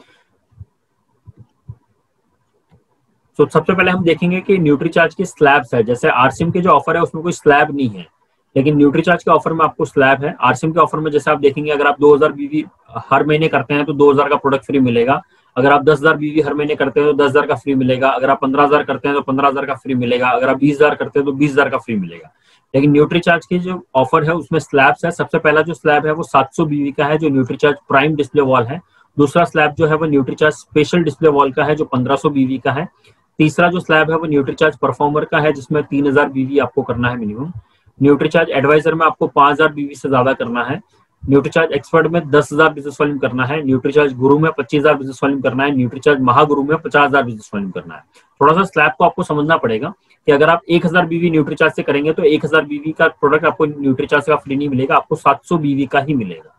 तो सबसे पहले हम देखेंगे कि न्यूट्रीचार्ज की स्लैब्स है। जैसे आरसीएम के जो ऑफर है उसमें कोई स्लैब नहीं है, लेकिन न्यूट्रीचार्ज के ऑफर में आपको स्लैब है। आरसीएम के ऑफर में जैसे आप देखेंगे, अगर आप 2000 बीवी हर महीने करते हैं तो 2000 का प्रोडक्ट फ्री मिलेगा। अगर आप 10,000 बीवी हर महीने करते हैं तो 10,000 का फ्री मिलेगा। अगर आप 15,000 करते हैं तो 15,000 का फ्री मिलेगा। अगर आप 20,000 करते हैं तो 20,000 का फ्री मिलेगा। लेकिन न्यूट्रीचार्ज की जो ऑफर है उसमें स्लैब्स है। सबसे पहला जो स्लैब है वो 700 बीवी का है, जो न्यूट्रीचार्ज प्राइम डिस्प्ले वॉल है। दूसरा स्लैब जो है वो न्यूट्रीचार्ज स्पेशल डिस्प्ले वॉल का है, जो 1500 बीवी का है। तीसरा जो स्लैब है वो न्यूट्रीचार्ज परफॉर्मर का है, जिसमें 3000 बीवी आपको करना है मिनिमम। न्यूट्रीचार्ज एडवाइजर में आपको 5000 बीवी से ज्यादा करना है। न्यूट्रीचार्ज एक्सपर्ट में 10,000 बिजनेस वॉल्यूम करना है। न्यूट्रीचार्ज गुरु में 25,000 बिजनेस वॉल्यूम करना है। न्यूट्रीचार्ज महागुरु में 50,000 बिजनेस वॉल्यूम करना है। थोड़ा सा स्लैब को आपको समझना पड़ेगा कि अगर आप 1000 बीवी न्यूट्रीचार्ज से करेंगे तो 1000 बीवी का प्रोडक्ट आपको न्यूट्रीचार्ज का फ्री नहीं मिलेगा, आपको 700 बीवी का ही मिलेगा।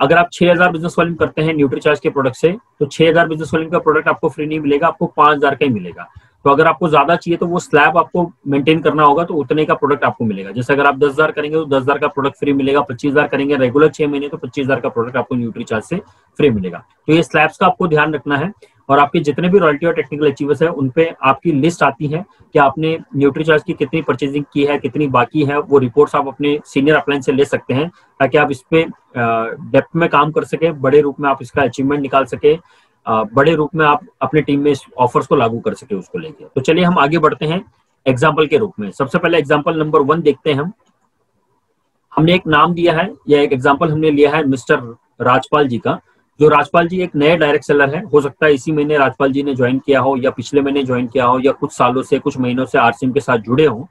अगर आप 6000 बिजनेस वॉल्यूम करते हैं न्यूट्रीचार्ज के प्रोडक्ट से तो 6000 बिजनेस वॉल्यूम का प्रोडक्ट आपको फ्री नहीं मिलेगा, आपको 5000 का ही मिलेगा। तो अगर आपको ज्यादा चाहिए तो वो स्लैब आपको मेंटेन करना होगा, तो उतने का प्रोडक्ट आपको मिलेगा। जैसे अगर आप 10,000 करेंगे तो 10,000 का प्रोडक्ट फ्री मिलेगा। 25,000 करेंगे रेगुलर 6 महीने तो 25,000 का प्रोडक्ट आपको न्यूट्रीचार्ज से फ्री मिलेगा। तो ये स्लैब्स का आपको ध्यान रखना है। और आपके जितने भी रॉयल्टी और टेक्निकल अचीवर्स है उनपे आपकी लिस्ट आती है कि आपने न्यूट्रीचार्ज की कितनी परचेजिंग की है, कितनी बाकी है। वो रिपोर्ट्स आप अपने सीनियर अपलाइन से ले सकते हैं, ताकि आप इस पे डेप्थ में काम कर सके, बड़े रूप में आप इसका अचीवमेंट निकाल सके, बड़े रूप में आप अपने टीम में इस ऑफर्स को लागू कर सके उसको लेके। तो चलिए हम आगे बढ़ते हैं एग्जाम्पल के रूप में। सबसे पहले एग्जाम्पल नंबर 1 देखते हैं। हमने एक नाम दिया है, या एक एग्जाम्पल हमने लिया है मिस्टर राजपाल जी का। जो राजपाल जी एक नए डायरेक्ट सेलर है, हो सकता है इसी महीने राजपाल जी ने ज्वाइन किया हो, या पिछले महीने ज्वाइन किया हो, या कुछ सालों से कुछ महीनों से आरसीएम के साथ जुड़े हो।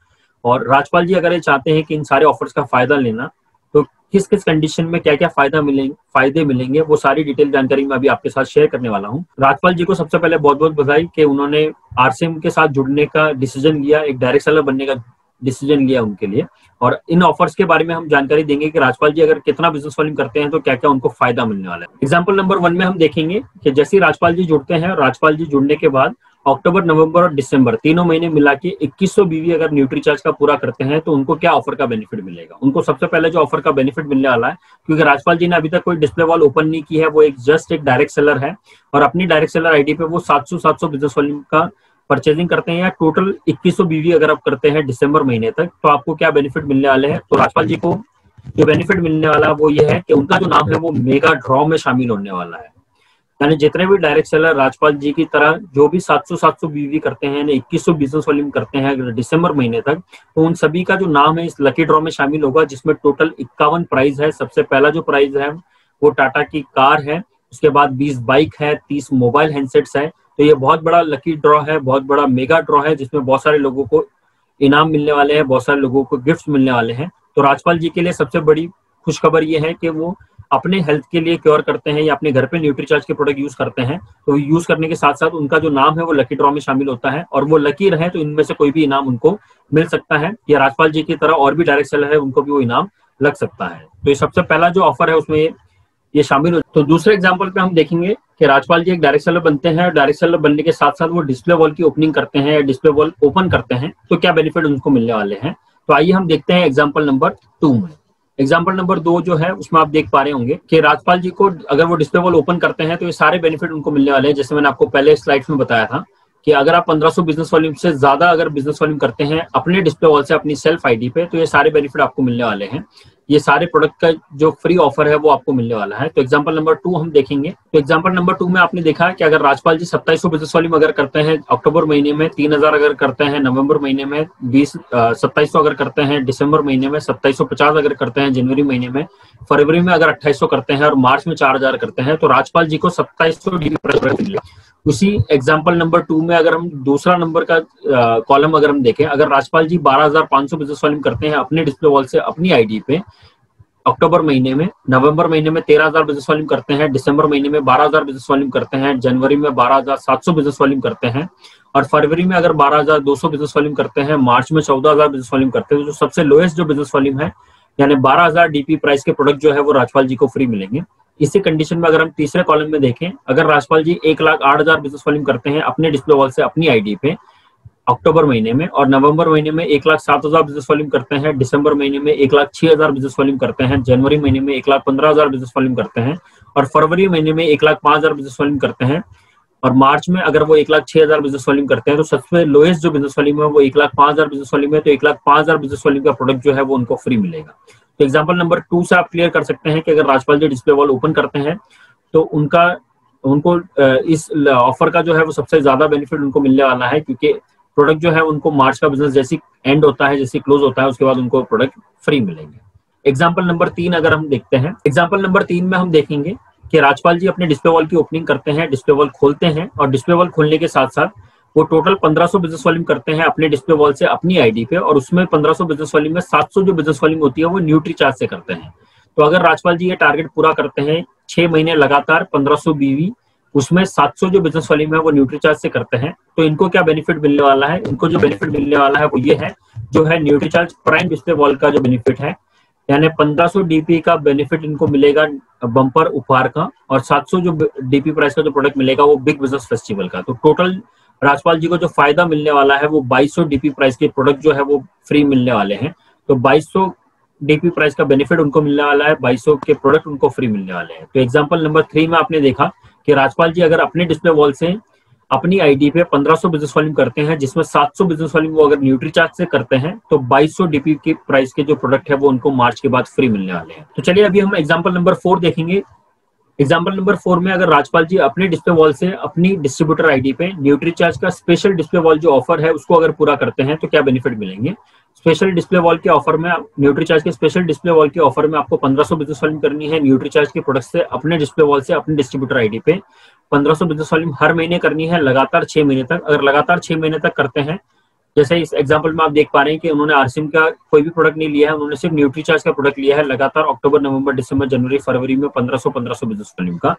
और राजपाल जी अगर ये चाहते हैं कि इन सारे ऑफर्स का फायदा लेना, तो किस किस कंडीशन में क्या क्या फायदे मिलेंगे वो सारी डिटेल जानकारी मैं अभी आपके साथ शेयर करने वाला हूँ। राजपाल जी को सबसे पहले बहुत बहुत बधाई कि उन्होंने आरसीएम के साथ जुड़ने का डिसीजन लिया, एक डायरेक्ट सेलर बनने का डिसीजन लिया उनके लिए। और इन ऑफर्स के बारे में हम जानकारी देंगे कि राजपाल जी अगर कितना बिजनेस वॉल्यूम करते हैं तो क्या क्या उनको फायदा मिलने वाला है। एग्जाम्पल नंबर 1 में हम देखेंगे कि जैसे राजपाल जी जुड़ते हैं, राजपाल जी जुड़ने के बाद अक्टूबर, नवंबर और दिसंबर तीनों महीने मिला के 2100 बीवी अगर न्यूट्रीचार्ज का पूरा करते हैं तो उनको क्या ऑफर का बेनिफिट मिलेगा। उनको सबसे पहले जो ऑफर का बेनिफिट मिलने वाला है, क्योंकि राजपाल जी ने अभी तक कोई डिस्प्ले वॉल ओपन नहीं की है, वो एक जस्ट एक डायरेक्ट सेलर है, और अपनी डायरेक्ट सेलर आईडी पे वो 700 बिजनेस वॉल्यूम का परचेजिंग करते हैं, या टोटल 2100 बीवी अगर आप करते हैं दिसंबर महीने तक, तो आपको क्या बेनिफिट मिलने वाले हैं। तो राजपाल जी को जो बेनिफिट मिलने वाला है वो ये है कि उनका जो नाम है वो मेगा ड्रॉ में शामिल होने वाला है। यानी जितने भी डायरेक्ट सेलर राजपाल जी की तरह जो भी 700 बीवी करते हैं, 2100 बिजनेस वॉल्यूम करते हैं अगर दिसंबर महीने तक, तो उन सभी का जो नाम है इस लकी ड्रॉ में शामिल होगा, जिसमें टोटल 51 प्राइज है। सबसे पहला जो प्राइज है वो टाटा की कार है, उसके बाद 20 बाइक है, 30 मोबाइल हैंडसेट्स है। तो ये बहुत बड़ा लकी ड्रॉ है, बहुत बड़ा मेगा ड्रॉ है, जिसमें बहुत सारे लोगों को इनाम मिलने वाले हैं, बहुत सारे लोगों को गिफ्ट मिलने वाले हैं। तो राजपाल जी के लिए सबसे बड़ी खुशखबर ये है कि वो अपने हेल्थ के लिए क्योर करते हैं या अपने घर पे न्यूट्रीचार्ज के प्रोडक्ट यूज करते हैं, तो यूज करने के साथ साथ उनका जो नाम है वो लकी ड्रॉ में शामिल होता है, और वो लकी रहे तो इनमें से कोई भी इनाम उनको मिल सकता है, या राजपाल जी की तरह और भी डायरेक्ट सेलर है उनको भी वो इनाम लग सकता है। तो ये सबसे पहला जो ऑफर है उसमें ये शामिल हो। तो दूसरे एग्जाम्पल पे हम देखेंगे कि राजपाल जी एक डायरेक्ट सेलर बनते हैं, डायरेक्ट सेलर बनने के साथ साथ वो डिस्प्ले वॉल की ओपनिंग करते हैं या डिस्प्ले वॉल ओपन करते हैं, तो क्या बेनिफिट उनको मिलने वाले हैं। तो आइए हम देखते हैं एग्जाम्पल नंबर 2 में। एग्जाम्पल नंबर 2 जो है उसमें आप देख पा रहे होंगे कि राजपाल जी को अगर वो डिस्प्ले वॉल ओपन करते हैं तो ये सारे बेनिफिट उनको मिलने वाले हैं। जैसे मैंने आपको पहले स्लाइड्स में बताया था कि अगर आप 1500 बिजनेस वॉल्यूम से ज्यादा अगर बिजनेस वॉल्यूम करते हैं अपने डिस्प्ले वॉल से अपनी सेल्फ आईडी पे, तो ये सारे बेनिफिट आपको मिलने वाले हैं। ये सारे प्रोडक्ट का जो फ्री ऑफर है वो आपको मिलने वाला है। तो एग्जांपल नंबर 2 हम देखेंगे। तो एग्जांपल नंबर 2 में आपने देखा कि अगर राजपाल जी 2700 बिजनेस वॉल्यूम अगर करते हैं अक्टूबर महीने में, 3000 अगर करते हैं नवंबर महीने में, 2700 अगर करते हैं दिसंबर महीने में, 2750 अगर करते हैं जनवरी महीने में, फरवरी में अगर 2800 करते हैं और मार्च में 4000 करते हैं, तो राजपाल जी को 2700 मिलेगा। उसी एग्जाम्पल नंबर 2 में अगर हम दूसरा नंबर का कॉलम अगर हम देखें, अगर राजपाल जी 12500 बिजनेस वॉल्यूम करते हैं अपने डिस्प्ले वॉल से अपनी आईडी पे अक्टूबर महीने में, नवंबर महीने में 13000 बिजनेस वॉल्यूम करते हैं, दिसंबर महीने में 12000 बिजनेस वॉल्यूम करते हैं, जनवरी में 12700 बिजनेस वॉल्यूम करते हैं, और फरवरी में अगर 12200 बिजनेस वॉल्यूम करते हैं, मार्च में 14000 बिजनेस वॉल्यूम करते हैं, तो जो सबसे लोएस्ट जो बिजनेस वॉल्यूम है यानी 12000 डीपी प्राइस के प्रोडक्ट जो है वो राजपाल जी को फ्री मिलेंगे। इसी कंडीशन में अगर हम तीसरे कॉलम में देखें, अगर राजपाल जी 1,08,000 बिजनेस वॉल्यूम करते हैं अपने डिस्प्ले वॉल से अपनी आईडी पे अक्टूबर महीने में, और नवंबर महीने में 1,07,000 बिजनेस वॉल्यूम करते हैं, दिसंबर महीने में 1,06,000 बिजनेस वॉल्यूम करते हैं, जनवरी महीने में 1,15,000 बिजनेस वॉल्यूम करते हैं, और फरवरी महीने में 1,05,000 बिजनेस वॉल्यूम करते हैं, और मार्च में अगर वो 1,06,000 बिजनेस वॉल्यूम करते हैं तो सबसे लोएस्ट जो बिजनेस वॉल्यूम है वो 1,05,000 बिजनेस वॉल्यूम है, तो 1,05,000 बिजनेस वॉल्यूम का प्रोडक्ट जो है वो उनको फ्री मिलेगा। तो एग्जाम्पल नंबर 2 से आप क्लियर कर सकते हैं कि अगर राजपाल जी डिस्प्ले वॉल ओपन करते हैं तो उनको इस ऑफर का जो है वो सबसे ज्यादा बेनिफिट उनको मिलने वाला है, क्योंकि प्रोडक्ट जो है उनको मार्च का बिजनेस जैसी एंड होता है, जैसी क्लोज होता है, उसके बाद उनको प्रोडक्ट फ्री मिलेंगे। एग्जाम्पल नंबर 3 अगर हम देखते हैं, एग्जाम्पल नंबर 3 में हम देखेंगे कि राजपाल जी अपने डिस्प्ले वॉल की ओपनिंग करते हैं, डिस्प्ले वॉल खोलते हैं और डिस्प्ले वॉल खोलने के साथ साथ वो टोटल 1500 बिजनेस वॉल्यूम करते हैं अपने डिस्प्ले वॉल से अपनी आईडी पे, और उसमें 1500 बिजनेस वॉल्यूम में 700 जो बिजनेस वॉल्यूम होती है वो न्यूट्री चार्ज से करते हैं। तो अगर राजपाल जी ये टारगेट पूरा करते हैं 6 महीने लगातार 1500 बीवी, उसमें 700 जो बिजनेस वॉल्यूम है वो न्यूट्री चार्ज से करते हैं, तो इनको क्या बेनिफिट मिलने वाला है? इनको जो बेनिफिट मिलने वाला है वो ये है, जो है nutri charge prime display wall का जो बेनिफिट है, यानी 1500 डीपी का बेनिफिट इनको मिलेगा बम्पर उपहार का, और 700 जो डीपी प्राइस का जो प्रोडक्ट मिलेगा वो बिग बिजनेस फेस्टिवल का। तो टोटल राजपाल जी को जो फायदा मिलने वाला है वो 2200 डीपी प्राइस के प्रोडक्ट जो है वो फ्री मिलने वाले हैं। तो 2200 डीपी प्राइस का बेनिफिट उनको मिलने वाला है, 2200 के प्रोडक्ट उनको फ्री मिलने वाले हैं। तो एग्जांपल नंबर 3 में आपने देखा कि राजपाल जी अगर अपने डिस्प्ले वॉल से अपनी आईडी पे 1500 बिजनेस वॉल्यूम करते हैं, जिसमें 700 बिजनेस वॉल्यूम वो अगर न्यूट्री चार्ज से करते हैं, तो 2200 डीपी की प्राइस के जो प्रोडक्ट है वो उनको मार्च के बाद फ्री मिलने वाले हैं। तो चलिए अभी हम एग्जांपल नंबर 4 देखेंगे। एग्जांपल नंबर 4 में अगर राजपाल जी अपने डिस्प्ले वॉल से अपनी डिस्ट्रीब्यूटर आईडी पे न्यूट्री चार्ज का स्पेशल डिस्प्ले वॉल जो ऑफर है उसको अगर पूरा करते हैं तो क्या बेनिफिट मिलेंगे? स्पेशल डिस्प्ले वॉल के ऑफर में, न्यूट्री चार्ज के स्पेशल डिस्प्ले वॉल के ऑफर में आपको 1500 बिजनेस वॉल्यूम करनी है न्यूट्री चार्ज के प्रोडक्ट से अपने डिस्प्ले वॉल से अपने डिस्ट्रीब्यूटर आईडी पे 1500 बिजनेस वॉल्यूम हर महीने करनी है लगातार 6 महीने तक। अगर लगातार 6 महीने तक करते हैं, जैसे इस एग्जांपल में आप देख पा रहे हैं कि उन्होंने आरसीएम का कोई भी प्रोडक्ट नहीं लिया है, उन्होंने सिर्फ न्यूट्री चार्ज का प्रोडक्ट लिया है लगातार अक्टूबर, नवंबर, दिसंबर, जनवरी, फरवरी में 1500 बिजनेस वॉल्यूम का।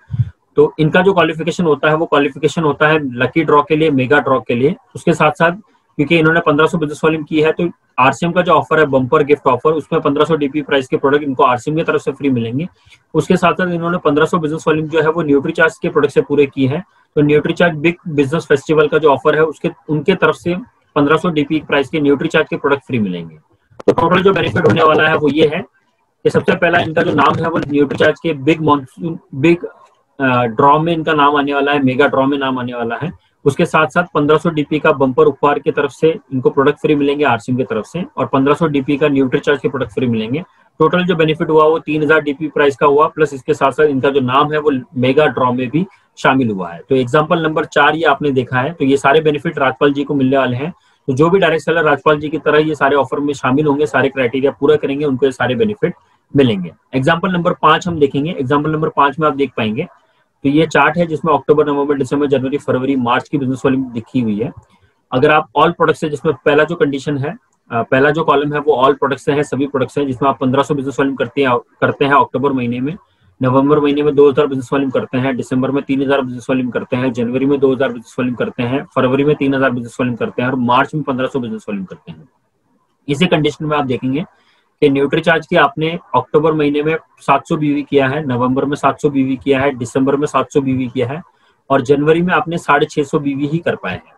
तो इनका जो क्वालिफिकेशन होता है वो क्वालिफिकेशन होता है लकी ड्रॉ के लिए, मेगा ड्रॉ के लिए। उसके साथ साथ क्योंकि इन्होंने 1500 बिजनेस वॉल्यूम की है तो आरसीएम का जो ऑफर है बम्पर गिफ्ट ऑफर, उसमें 1500 डीपी प्राइस के प्रोडक्ट इनको आरसीएम की तरफ से फ्री मिलेंगे। उसके साथ साथ इन्होंने 1500 बिजनेस वॉल्यूम जो है वो न्यूट्री चार्ज के प्रोडक्ट से पूरे की है, तो nutri charge big business festival का जो ऑफर है उसके उनके तरफ से 1500 डीपी प्राइस के न्यूट्री चार्ज के प्रोडक्ट फ्री मिलेंगे। तो टोटल जो बेनिफिट होने वाला है वो ये है कि सबसे पहला इनका जो नाम है वो न्यूट्री चार्ज के बिग ड्रॉ में इनका नाम आने वाला है, मेगा ड्रॉ में नाम आने वाला है। उसके साथ साथ 1500 डीपी का बम्पर उपहार की तरफ से इनको प्रोडक्ट फ्री मिलेंगे आरसीएम की तरफ से, और 1500 डीपी का न्यूट्री चार्ज के प्रोडक्ट फ्री मिलेंगे। टोटल जो बेनिफिट हुआ वो 3000 डीपी प्राइस का हुआ, प्लस इसके साथ साथ इनका जो नाम है वो मेगा ड्रॉ में भी शामिल हुआ है। तो एग्जाम्पल नंबर 4 ये आपने देखा है। तो ये सारे बेनिफिट राजपाल जी को मिलने वाले हैं। तो जो भी डायरेक्ट सेलर राजपाल जी की तरह ये सारे ऑफर में शामिल होंगे, सारे क्राइटेरिया पूरा करेंगे, उनको ये सारे बेनिफिट मिलेंगे। एग्जाम्पल नंबर 5 हम देखेंगे। एग्जाम्पल नंबर 5 में आप देख पाएंगे तो ये चार्ट है जिसमें अक्टूबर, नवंबर, दिसंबर, जनवरी, फरवरी, मार्च की बिजनेस वॉल्यूम दिखी हुई है। अगर आप ऑल प्रोडक्ट्स है, जिसमें पहला जो कंडीशन है, पहला जो कॉलम है वो ऑल प्रोडक्ट्स है, सभी प्रोडक्ट्स हैं, जिसमें आप 1500 बिजनेस वॉल्यूम करते हैं अक्टूबर महीने में, नवंबर महीने में 2000 बिजनेस वॉल्यूम करते हैं, दिसंबर में 3000 बिजनेस वॉल्यूम करते हैं, जनवरी में 2000 बिजनेस वॉल्यूम करते हैं, फरवरी में 3000 बिजनेस वॉल्यूम करते हैं और मार्च में 1500 बिजनेस वॉल्यूम करते हैं। इसी कंडीशन में आप देखेंगे कि न्यूट्री चार्ज की आपने अक्टूबर महीने में 700 बीवी किया है, नवंबर में 700 बीवी किया है, दिसंबर में 700 बीवी किया है और जनवरी में आपने 650 बीवी ही कर पाए हैं।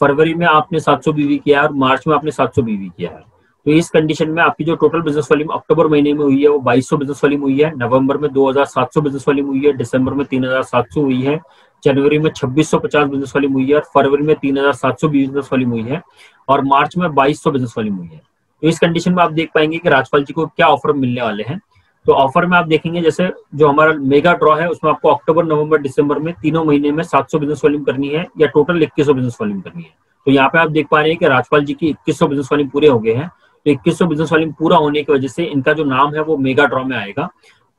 फरवरी में आपने 700 बीवी किया है और मार्च में आपने 700 बीवी किया है। तो इस कंडीशन में आपकी जो टोटल बिजनेस वॉल्यूम अक्टूबर महीने में हुई है वो 2200 बिजनेस वॉल्यूम हुई है, नवंबर में 2700 बिजनेस वॉल्यूम हुई है, दिसंबर में 3700 हुई है, जनवरी में 2650 बिजनेस वॉल्यूम हुई है और फरवरी में 3700 बिजनेस वॉल्यूम हुई है और मार्च में 2200 बिजनेस वॉल्यूम हुई है। तो इस कंडीशन में आप देख पाएंगे कि राजपाल जी को क्या ऑफर मिलने वाले हैं। तो ऑफर में आप देखेंगे जैसे जो हमारा मेगा ड्रॉ है उसमें आपको अक्टूबर, नवंबर, दिसंबर में तीनों महीने में 700 बिजनेस वॉल्यूम करनी है या टोटल 2100 बिजनेस वॉल्यूम करनी है। तो यहाँ पे आप देख पा रहे हैं कि राजपाल जी की 2100 बिजनेस वॉल्यूम पूरे हो गए हैं। तो 2100 बिजनेस वॉल्यूम पूरा होने की वजह से इनका जो नाम है वो मेगा ड्रॉ में आएगा।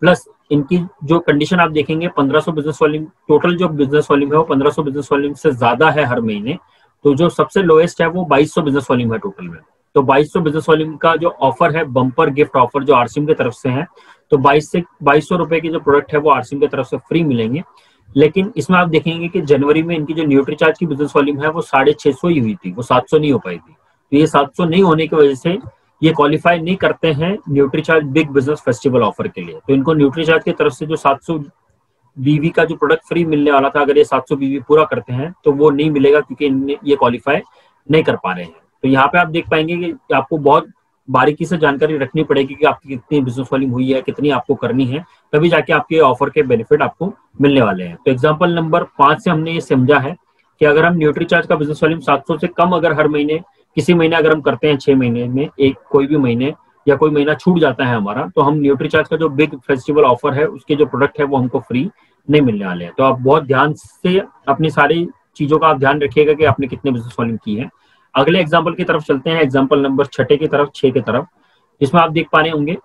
प्लस इनकी जो कंडीशन आप देखेंगे 1500 बिजनेस वॉल्यूम, टोटल जो बिजनेस वॉल्यूम है वो 1500 बिजनेस वॉल्यूम से ज्यादा है हर महीने। तो जो सबसे लोएस्ट है वो 2200 बिजनेस वॉल्यूम है टोटल में। तो 2200 बिजनेस वॉल्यूम का जो ऑफर है बम्पर गिफ्ट ऑफर जो आरसीएम की तरफ से है, तो 2200 रुपए की जो प्रोडक्ट है वो आरसीएम की तरफ से फ्री मिलेंगे। लेकिन इसमें आप देखेंगे कि जनवरी में इनकी जो न्यूट्री चार्ज की बिजनेस वॉल्यूम है वो 650 ही हुई थी, वो 700 नहीं हो पाई थी। तो ये 700 नहीं होने की वजह से ये क्वालिफाई नहीं करते हैं nutri charge big business festival offer के लिए। तो इनको न्यूट्री चार्ज की तरफ से जो 700 बीवी का जो प्रोडक्ट फ्री मिलने वाला था, अगर ये 700 बीवी पूरा करते हैं तो वो नहीं मिलेगा क्योंकि ये क्वालिफाई नहीं कर पा रहे हैं। तो यहाँ पे आप देख पाएंगे कि आपको बहुत बारीकी से जानकारी रखनी पड़ेगी कि आपकी कितनी बिजनेस वॉल्यूम हुई है, कितनी आपको करनी है, तभी जाके आपके ऑफर के बेनिफिट आपको मिलने वाले हैं। तो एग्जांपल नंबर 5 से हमने ये समझा है कि अगर हम न्यूट्रीचार्ज का बिजनेस वॉल्यूम 700 से कम अगर हर महीने किसी महीने अगर हम करते हैं 6 महीने में एक कोई भी महीने या कोई महीना छूट जाता है हमारा, तो हम न्यूट्रीचार्ज का जो बिग फेस्टिवल ऑफर है उसके जो प्रोडक्ट है वो हमको फ्री नहीं मिलने वाले हैं। तो आप बहुत ध्यान से अपनी सारी चीजों का आप ध्यान रखिएगा कि आपने कितने बिजनेस वॉल्यूम की है। अगले एग्जाम्पल की तरफ चलते हैं, एग्जाम्पल नंबर 6 की तरफ, 6 की तरफ, जिसमें आप देख पा रहे होंगे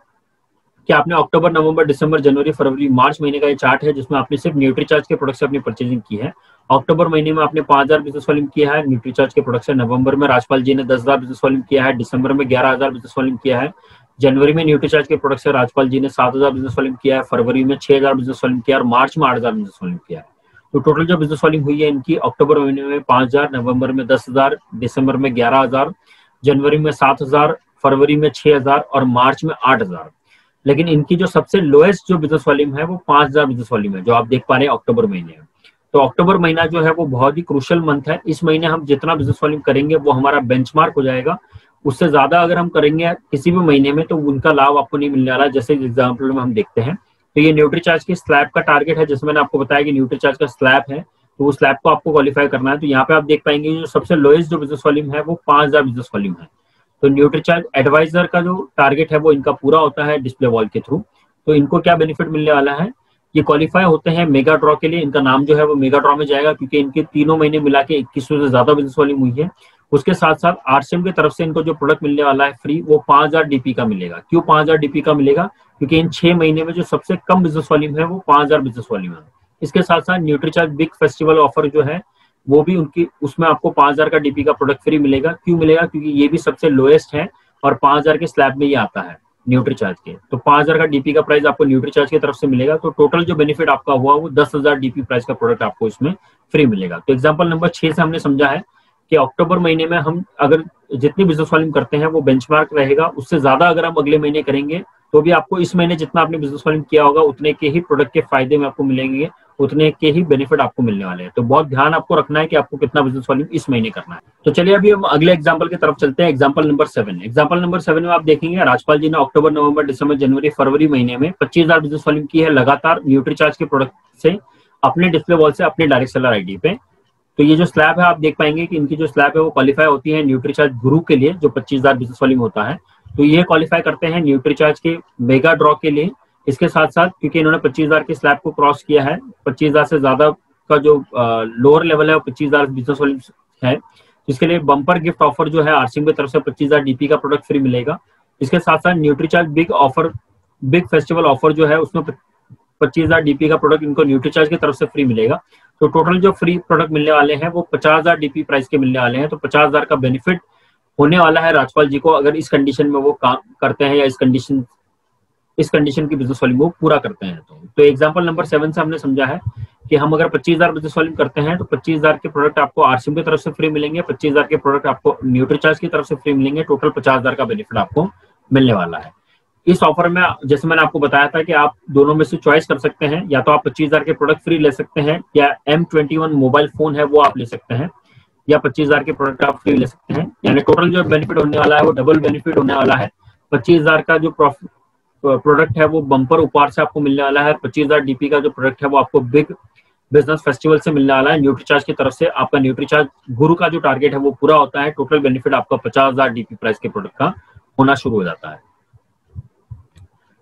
कि आपने अक्टूबर, नवंबर, दिसंबर, जनवरी, फरवरी, मार्च महीने का ये चार्ट है जिसमें आपने सिर्फ न्यूट्रीचार्ज के प्रोडक्ट से अपनी परचेजिंग की है। अक्टूबर महीने में आपने 5000 बिजनेस वॉल्यूम किया है न्यूट्रीचार्ज के प्रोडक्ट से। नवंबर में राजपाल जी ने 10,000 बिजनेस वॉल्यूम किया है। दिसंबर में 11,000 बिजनेस वॉल्यूम किया है। जनवरी में न्यूट्रीचार्ज के प्रोडक्ट से राजपाल जी ने 7,000 बिजनेस वॉल्यूम किया है। फरवरी में 6,000 बिजनेस वॉल्यूम किया है और मार्च में 8,000 बिजनेस वॉल्यूम किया है। तो टोटल जो बिजनेस वॉल्यूम हुई है इनकी अक्टूबर महीने में 5,000, नवंबर में 10,000, दिसंबर में 11,000, जनवरी में 7,000, फरवरी में 6,000 और मार्च में 8,000। लेकिन इनकी जो सबसे लोएस्ट जो बिजनेस वॉल्यूम है वो 5,000 बिजनेस वॉल्यूम है, जो आप देख पा रहे हैं अक्टूबर महीने में। तो अक्टूबर महीना जो है वो बहुत ही क्रूशियल मंथ है। इस महीने हम जितना बिजनेस वॉल्यूम करेंगे वो हमारा बेंचमार्क हो जाएगा। उससे ज्यादा अगर हम करेंगे किसी भी महीने में तो उनका लाभ आपको नहीं मिलने वाला। जैसे एग्जाम्पल में हम देखते हैं तो ये न्यूट्रीचार्ज की स्लैब का टारगेट है, जैसे मैंने आपको बताया कि न्यूट्रीचार्ज का स्लैब है, तो वो स्लैब को आपको क्वालिफाई करना है। तो यहाँ पे आप देख पाएंगे जो सबसे लोएस्ट जो बिजनेस वॉल्यूम है वो 5,000 बिजनेस वॉल्यूम है। तो न्यूट्रीचार्ज एडवाइजर का जो टारगेट है वो इनका पूरा होता है डिस्प्ले वॉल के थ्रू। तो इनको क्या बेनिफिट मिलने वाला है, ये क्वालिफाई होते हैं मेगा ड्रॉ के लिए। इनका नाम जो है वो मेगा ड्रॉ में जाएगा क्योंकि इनके तीनों महीने मिला के 2100 से ज्यादा बिजनेस वॉल्यूम हुई है। उसके साथ साथ आरसीएम की तरफ से इनको जो प्रोडक्ट मिलने वाला है फ्री वो 5,000 डीपी का मिलेगा। क्यों 5,000 डीपी का मिलेगा, क्योंकि इन 6 महीने में जो सबसे कम बिजनेस वॉल्यूम है वो 5,000 बिजनेस वॉल्यूम है। इसके साथ साथ न्यूट्रीचार्ज बिग फेस्टिवल ऑफर जो है वो भी उनकी, उसमें आपको 5,000 का डीपी का प्रोडक्ट फ्री मिलेगा। क्यों मिलेगा, क्योंकि ये भी सबसे लोएस्ट है और 5,000 के स्लैब में ये आता है न्यूट्रीचार्ज के। तो 5,000 का डीपी का प्राइस आपको न्यूट्रीचार्ज की तरफ से मिलेगा। तो टोटल जो बेनिफिट आपका हुआ वो 10,000 डीपी प्राइस का प्रोडक्ट आपको इसमें फ्री मिलेगा। तो एग्जांपल नंबर 6 से हमने समझा है कि अक्टूबर महीने में हम अगर जितनी बिजनेस वॉल्यूम करते हैं वो बेंचमार्क रहेगा। उससे ज्यादा अगर हम अगले महीने करेंगे तो भी आपको इस महीने जितना आपने बिजनेस वॉल्यूम किया होगा उतने के ही प्रोडक्ट के फायदे में आपको मिलेंगे, उतने के ही बेनिफिट आपको मिलने वाले हैं। तो बहुत ध्यान आपको रखना है कि आपको कितना बिजनेस वॉल्यूम इस महीने करना है। तो चलिए अभी हम अगले एग्जांपल की तरफ चलते हैं, एग्जांपल नंबर 7। एग्जांपल नंबर 7 में आप देखेंगे राजपाल जी ने अक्टूबर, नवंबर, दिसंबर, जनवरी, फरवरी महीने में 25,000 बिजनेस वॉल्यूम की है लगातार न्यूट्रीचार्ज के प्रोडक्ट से अपने डिस्प्ले वॉल से अपने डायरेक्ट सेलर आईडी पे। तो ये जो स्लैब है आप देख पाएंगे कि इनकी जो स्लैब है वो क्वालिफाई होती है न्यूट्रीचार्ज गुरु के लिए, जो 25,000 बिजनेस वॉल्यूम होता है। तो ये क्वालिफाई करते हैं न्यूट्रीचार्ज के मेगा ड्रॉ के लिए। इसके साथ साथ क्योंकि इन्होंने 25,000 के स्लैब को क्रॉस किया है, 25,000 से ज्यादा का जो लोअर लेवल है वो 25,000 बिजनेस वॉल्यूम है, इसके लिए बम्पर गिफ्ट ऑफर जो है आरसीएम की तरफ से 25,000 डीपी का प्रोडक्ट फ्री मिलेगा। इसके साथ साथ Nutricharge big offer, big festival offer जो है उसमें 25,000 डीपी का प्रोडक्ट इनको न्यूट्रीचार्ज की तरफ से फ्री मिलेगा। तो टोटल जो फ्री प्रोडक्ट मिलने वाले हैं वो 50,000 डीपी प्राइस के मिलने वाले हैं। तो 50,000 का बेनिफिट होने वाला है राजपाल जी को अगर इस कंडीशन में वो काम करते हैं या इस कंडीशन की बिजनेस वॉल्यूम वो पूरा करते हैं। तो एग्जांपल नंबर 7 से हमने समझा है कि हम अगर 25,000 बिजनेस वॉल्यूम करते हैं तो 25,000 के प्रोडक्ट आपको आरसीएम की तरफ से फ्री मिलेंगे, 25,000 के प्रोडक्ट आपको न्यूट्रीचार्ज की तरफ से फ्री मिलेंगे। टोटल 50,000 का बेनिफिट आपको मिलने वाला है। इस ऑफर में जैसे मैंने आपको बताया था कि आप दोनों में से चॉइस कर सकते हैं, या तो आप 25,000 के प्रोडक्ट फ्री ले सकते हैं, या M21 मोबाइल फोन है वो आप ले सकते हैं, या 25,000 के प्रोडक्ट आप फ्री ले सकते हैं। यानी टोटल जो बेनिफिट होने वाला है वो डबल बेनिफिट होने वाला है। 25,000 का जो प्रोडक्ट है वो बम्पर उपहार से आपको मिलने वाला है। 25,000 डीपी का जो प्रोडक्ट है वो आपको बिग बिजनेस फेस्टिवल से मिलने वाला है न्यूट्रीचार्ज की तरफ से। आपका न्यूट्रीचार्ज गुरु का जो टारगेट है वो पूरा होता है। टोटल बेनिफिट आपका 50,000 डीपी प्राइस के प्रोडक्ट का होना शुरू हो जाता है।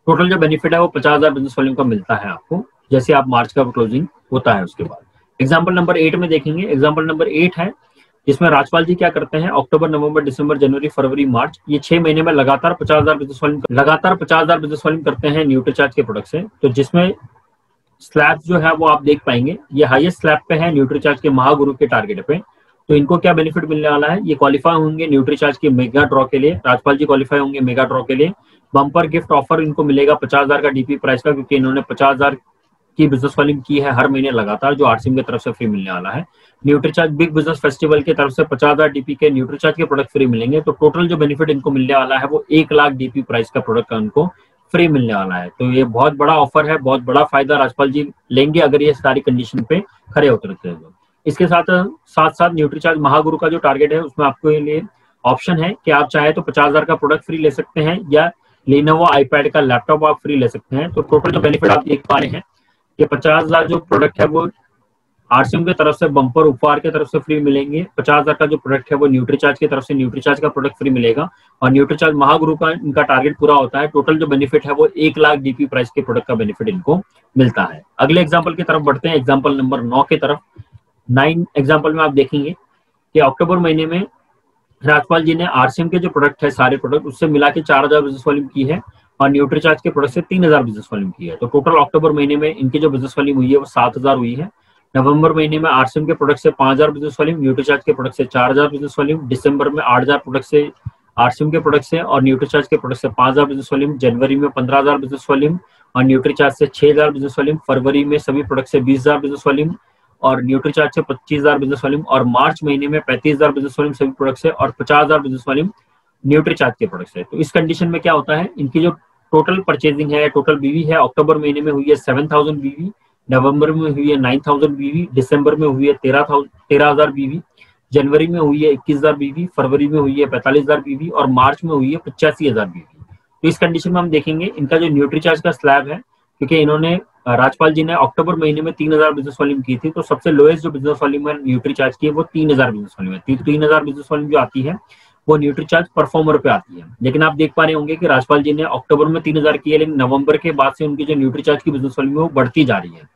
टोटल जो बेनिफिट है वो 50,000 बिजनेस वॉल्यूम का मिलता है आपको जैसे आप मार्च का क्लोजिंग होता है उसके बाद। एग्जाम्पल नंबर 8 में देखेंगे, एग्जाम्पल नंबर 8 है जिसमें राजपाल जी क्या करते हैं अक्टूबर, नवंबर, दिसंबर, जनवरी, फरवरी, मार्च ये 6 महीने में लगातार 50,000 बिजनेस वॉल्यूम करते हैं न्यूट्रीचार्ज के प्रोडक्ट से। तो जिसमें स्लैब जो है वो आप देख पाएंगे ये हाईएस्ट स्लैब पे है न्यूट्रीचार्ज के महागुरु के टारगेट पे। तो इनको क्या बेनिफिट मिलने वाला है, ये क्वालिफाई होंगे न्यूट्रीचार्ज के मेगा ड्रॉ के लिए। राजपाल जी क्वालिफाई होंगे मेगा ड्रॉ के लिए। बम्पर गिफ्ट ऑफर इनको मिलेगा 50,000 का डीपी प्राइस का, क्योंकि इन्होंने 50,000 की बिजनेस वॉल्यूम की है हर महीने लगातार, जो आरसीएम की तरफ से फ्री मिलने वाला है। न्यूट्रीचार्ज बिग बिजनेस फेस्टिवल की तरफ से 50,000 डीपी के न्यूट्रीचार्ज के प्रोडक्ट फ्री मिलेंगे। तो टोटल जो बेनिफिट इनको मिलने वाला है वो 1 लाख डीपी प्राइस का प्रोडक्ट का उनको फ्री मिलने वाला है। तो ये बहुत बड़ा ऑफर है, बहुत बड़ा फायदा राजपाल जी लेंगे अगर ये सारी कंडीशन पे खरे उतरते हैं। इसके साथ साथ न्यूट्रीचार्ज महागुरु का जो टारगेट है उसमें आपको लिए ऑप्शन है कि आप चाहे तो 50,000 का प्रोडक्ट फ्री ले सकते हैं या Lenovo iPad का लैपटॉप आप फ्री ले सकते हैं। तो टोटल जो बेनिफिट आप देख पा रहे हैं कि 50,000 जो प्रोडक्ट है वो आरसीएम की तरफ से बम्पर उपहार की तरफ से फ्री मिलेंगे। 50,000 का जो प्रोडक्ट है वो न्यूट्रीचार्ज की तरफ से न्यूट्रीचार्ज का प्रोडक्ट फ्री मिलेगा और न्यूट्रीचार्ज महागुरु का इनका टारगेट पूरा होता है। टोटल जो बेनिफिट है वो 1 लाख डीपी प्राइस के प्रोडक्ट का बेनिफिट इनको मिलता है। अगले एग्जाम्पल की तरफ बढ़ते हैं, एग्जाम्पल नंबर 9 की तरफ। 9 एग्जाम्पल में आप देखेंगे कि अक्टूबर महीने में राजपाल जी ने आरसीएम के जो प्रोडक्ट है सारे प्रोडक्ट उससे मिला के 4,000 बिजनेस वॉल्यूम की है और न्यूट्रीचार्ज के प्रोडक्ट से 3,000 बिजनेस वॉल्यूम की है। तो टोटल अक्टूबर महीने में इनकी जो बिजनेस वॉल्यूम हुई है वो 7,000 हुई है। नवंबर महीने में आरसीएम के प्रोडक्ट से 5,000 बिजनेस वॉल्यूम, न्यूट्रीचार्ज के प्रोडक्ट से 4,000 बिजनेस वॉल्यूम, दिसंबर में 8,000 प्रोडक्ट से आरसीएम के प्रोडक्ट से और न्यूट्रीचार्ज के प्रोडक्ट से 5,000 बिजनेस वॉल्यूम, जनवरी में 15,000 बिजनेस वॉल्यूम और न्यूट्रीचार्ज से 6,000 बिजनेस वॉल्यूम, फरवरी में सभी प्रोडक्ट से 20,000 बिजनेस वॉल्यूम और न्यूट्रीचार्ज से 25,000 बिजनेस वॉल्यूम और मार्च महीने में 35,000 बिजनेस वॉल्यूम सभी प्रोडक्ट से और 50,000 बिजनेस वॉल्यूम न्यूट्रीचार्ज के प्रोडक्ट से। तो इस कंडीशन में क्या होता है, इनकी जो टोटल परचेजिंग है, टोटल बीवी है, अक्टूबर महीने में हुई है 7,000 बीवी, नवंबर में हुई है 9,000 बीवी, दिसंबर में हुई है 13,000 बीवी, जनवरी में हुई है 21,000 बीवी, फरवरी में हुई है 45,000 बीवी और मार्च में हुई है 85,000 बीवी। तो इस कंडीशन में हम देखेंगे इनका जो न्यूट्रीचार्ज का स्लैब है, क्योंकि इन्होंने राजपाल जी ने अक्टूबर महीने में 3,000 बिजनेस वॉल्यूम की थी, तो सबसे लोएस्ट जो बिजनेस वॉल्यूम है न्यूट्रीचार्ज की है वो 3,000 बिजनेस वॉल्यूम है। 3,000 बिजनेस वॉल्यूम जो आती है वो न्यूट्रीचार्ज परफॉर्मर पे आती है। लेकिन आप देख पा रहे होंगे कि राजपाल जी ने अक्टूबर में 3,000 की है, लेकिन नवंबर के बाद से उनकी जो न्यूट्रीचार्ज की बिजनेस वॉल्यूम है वो बढ़ती जा रही है।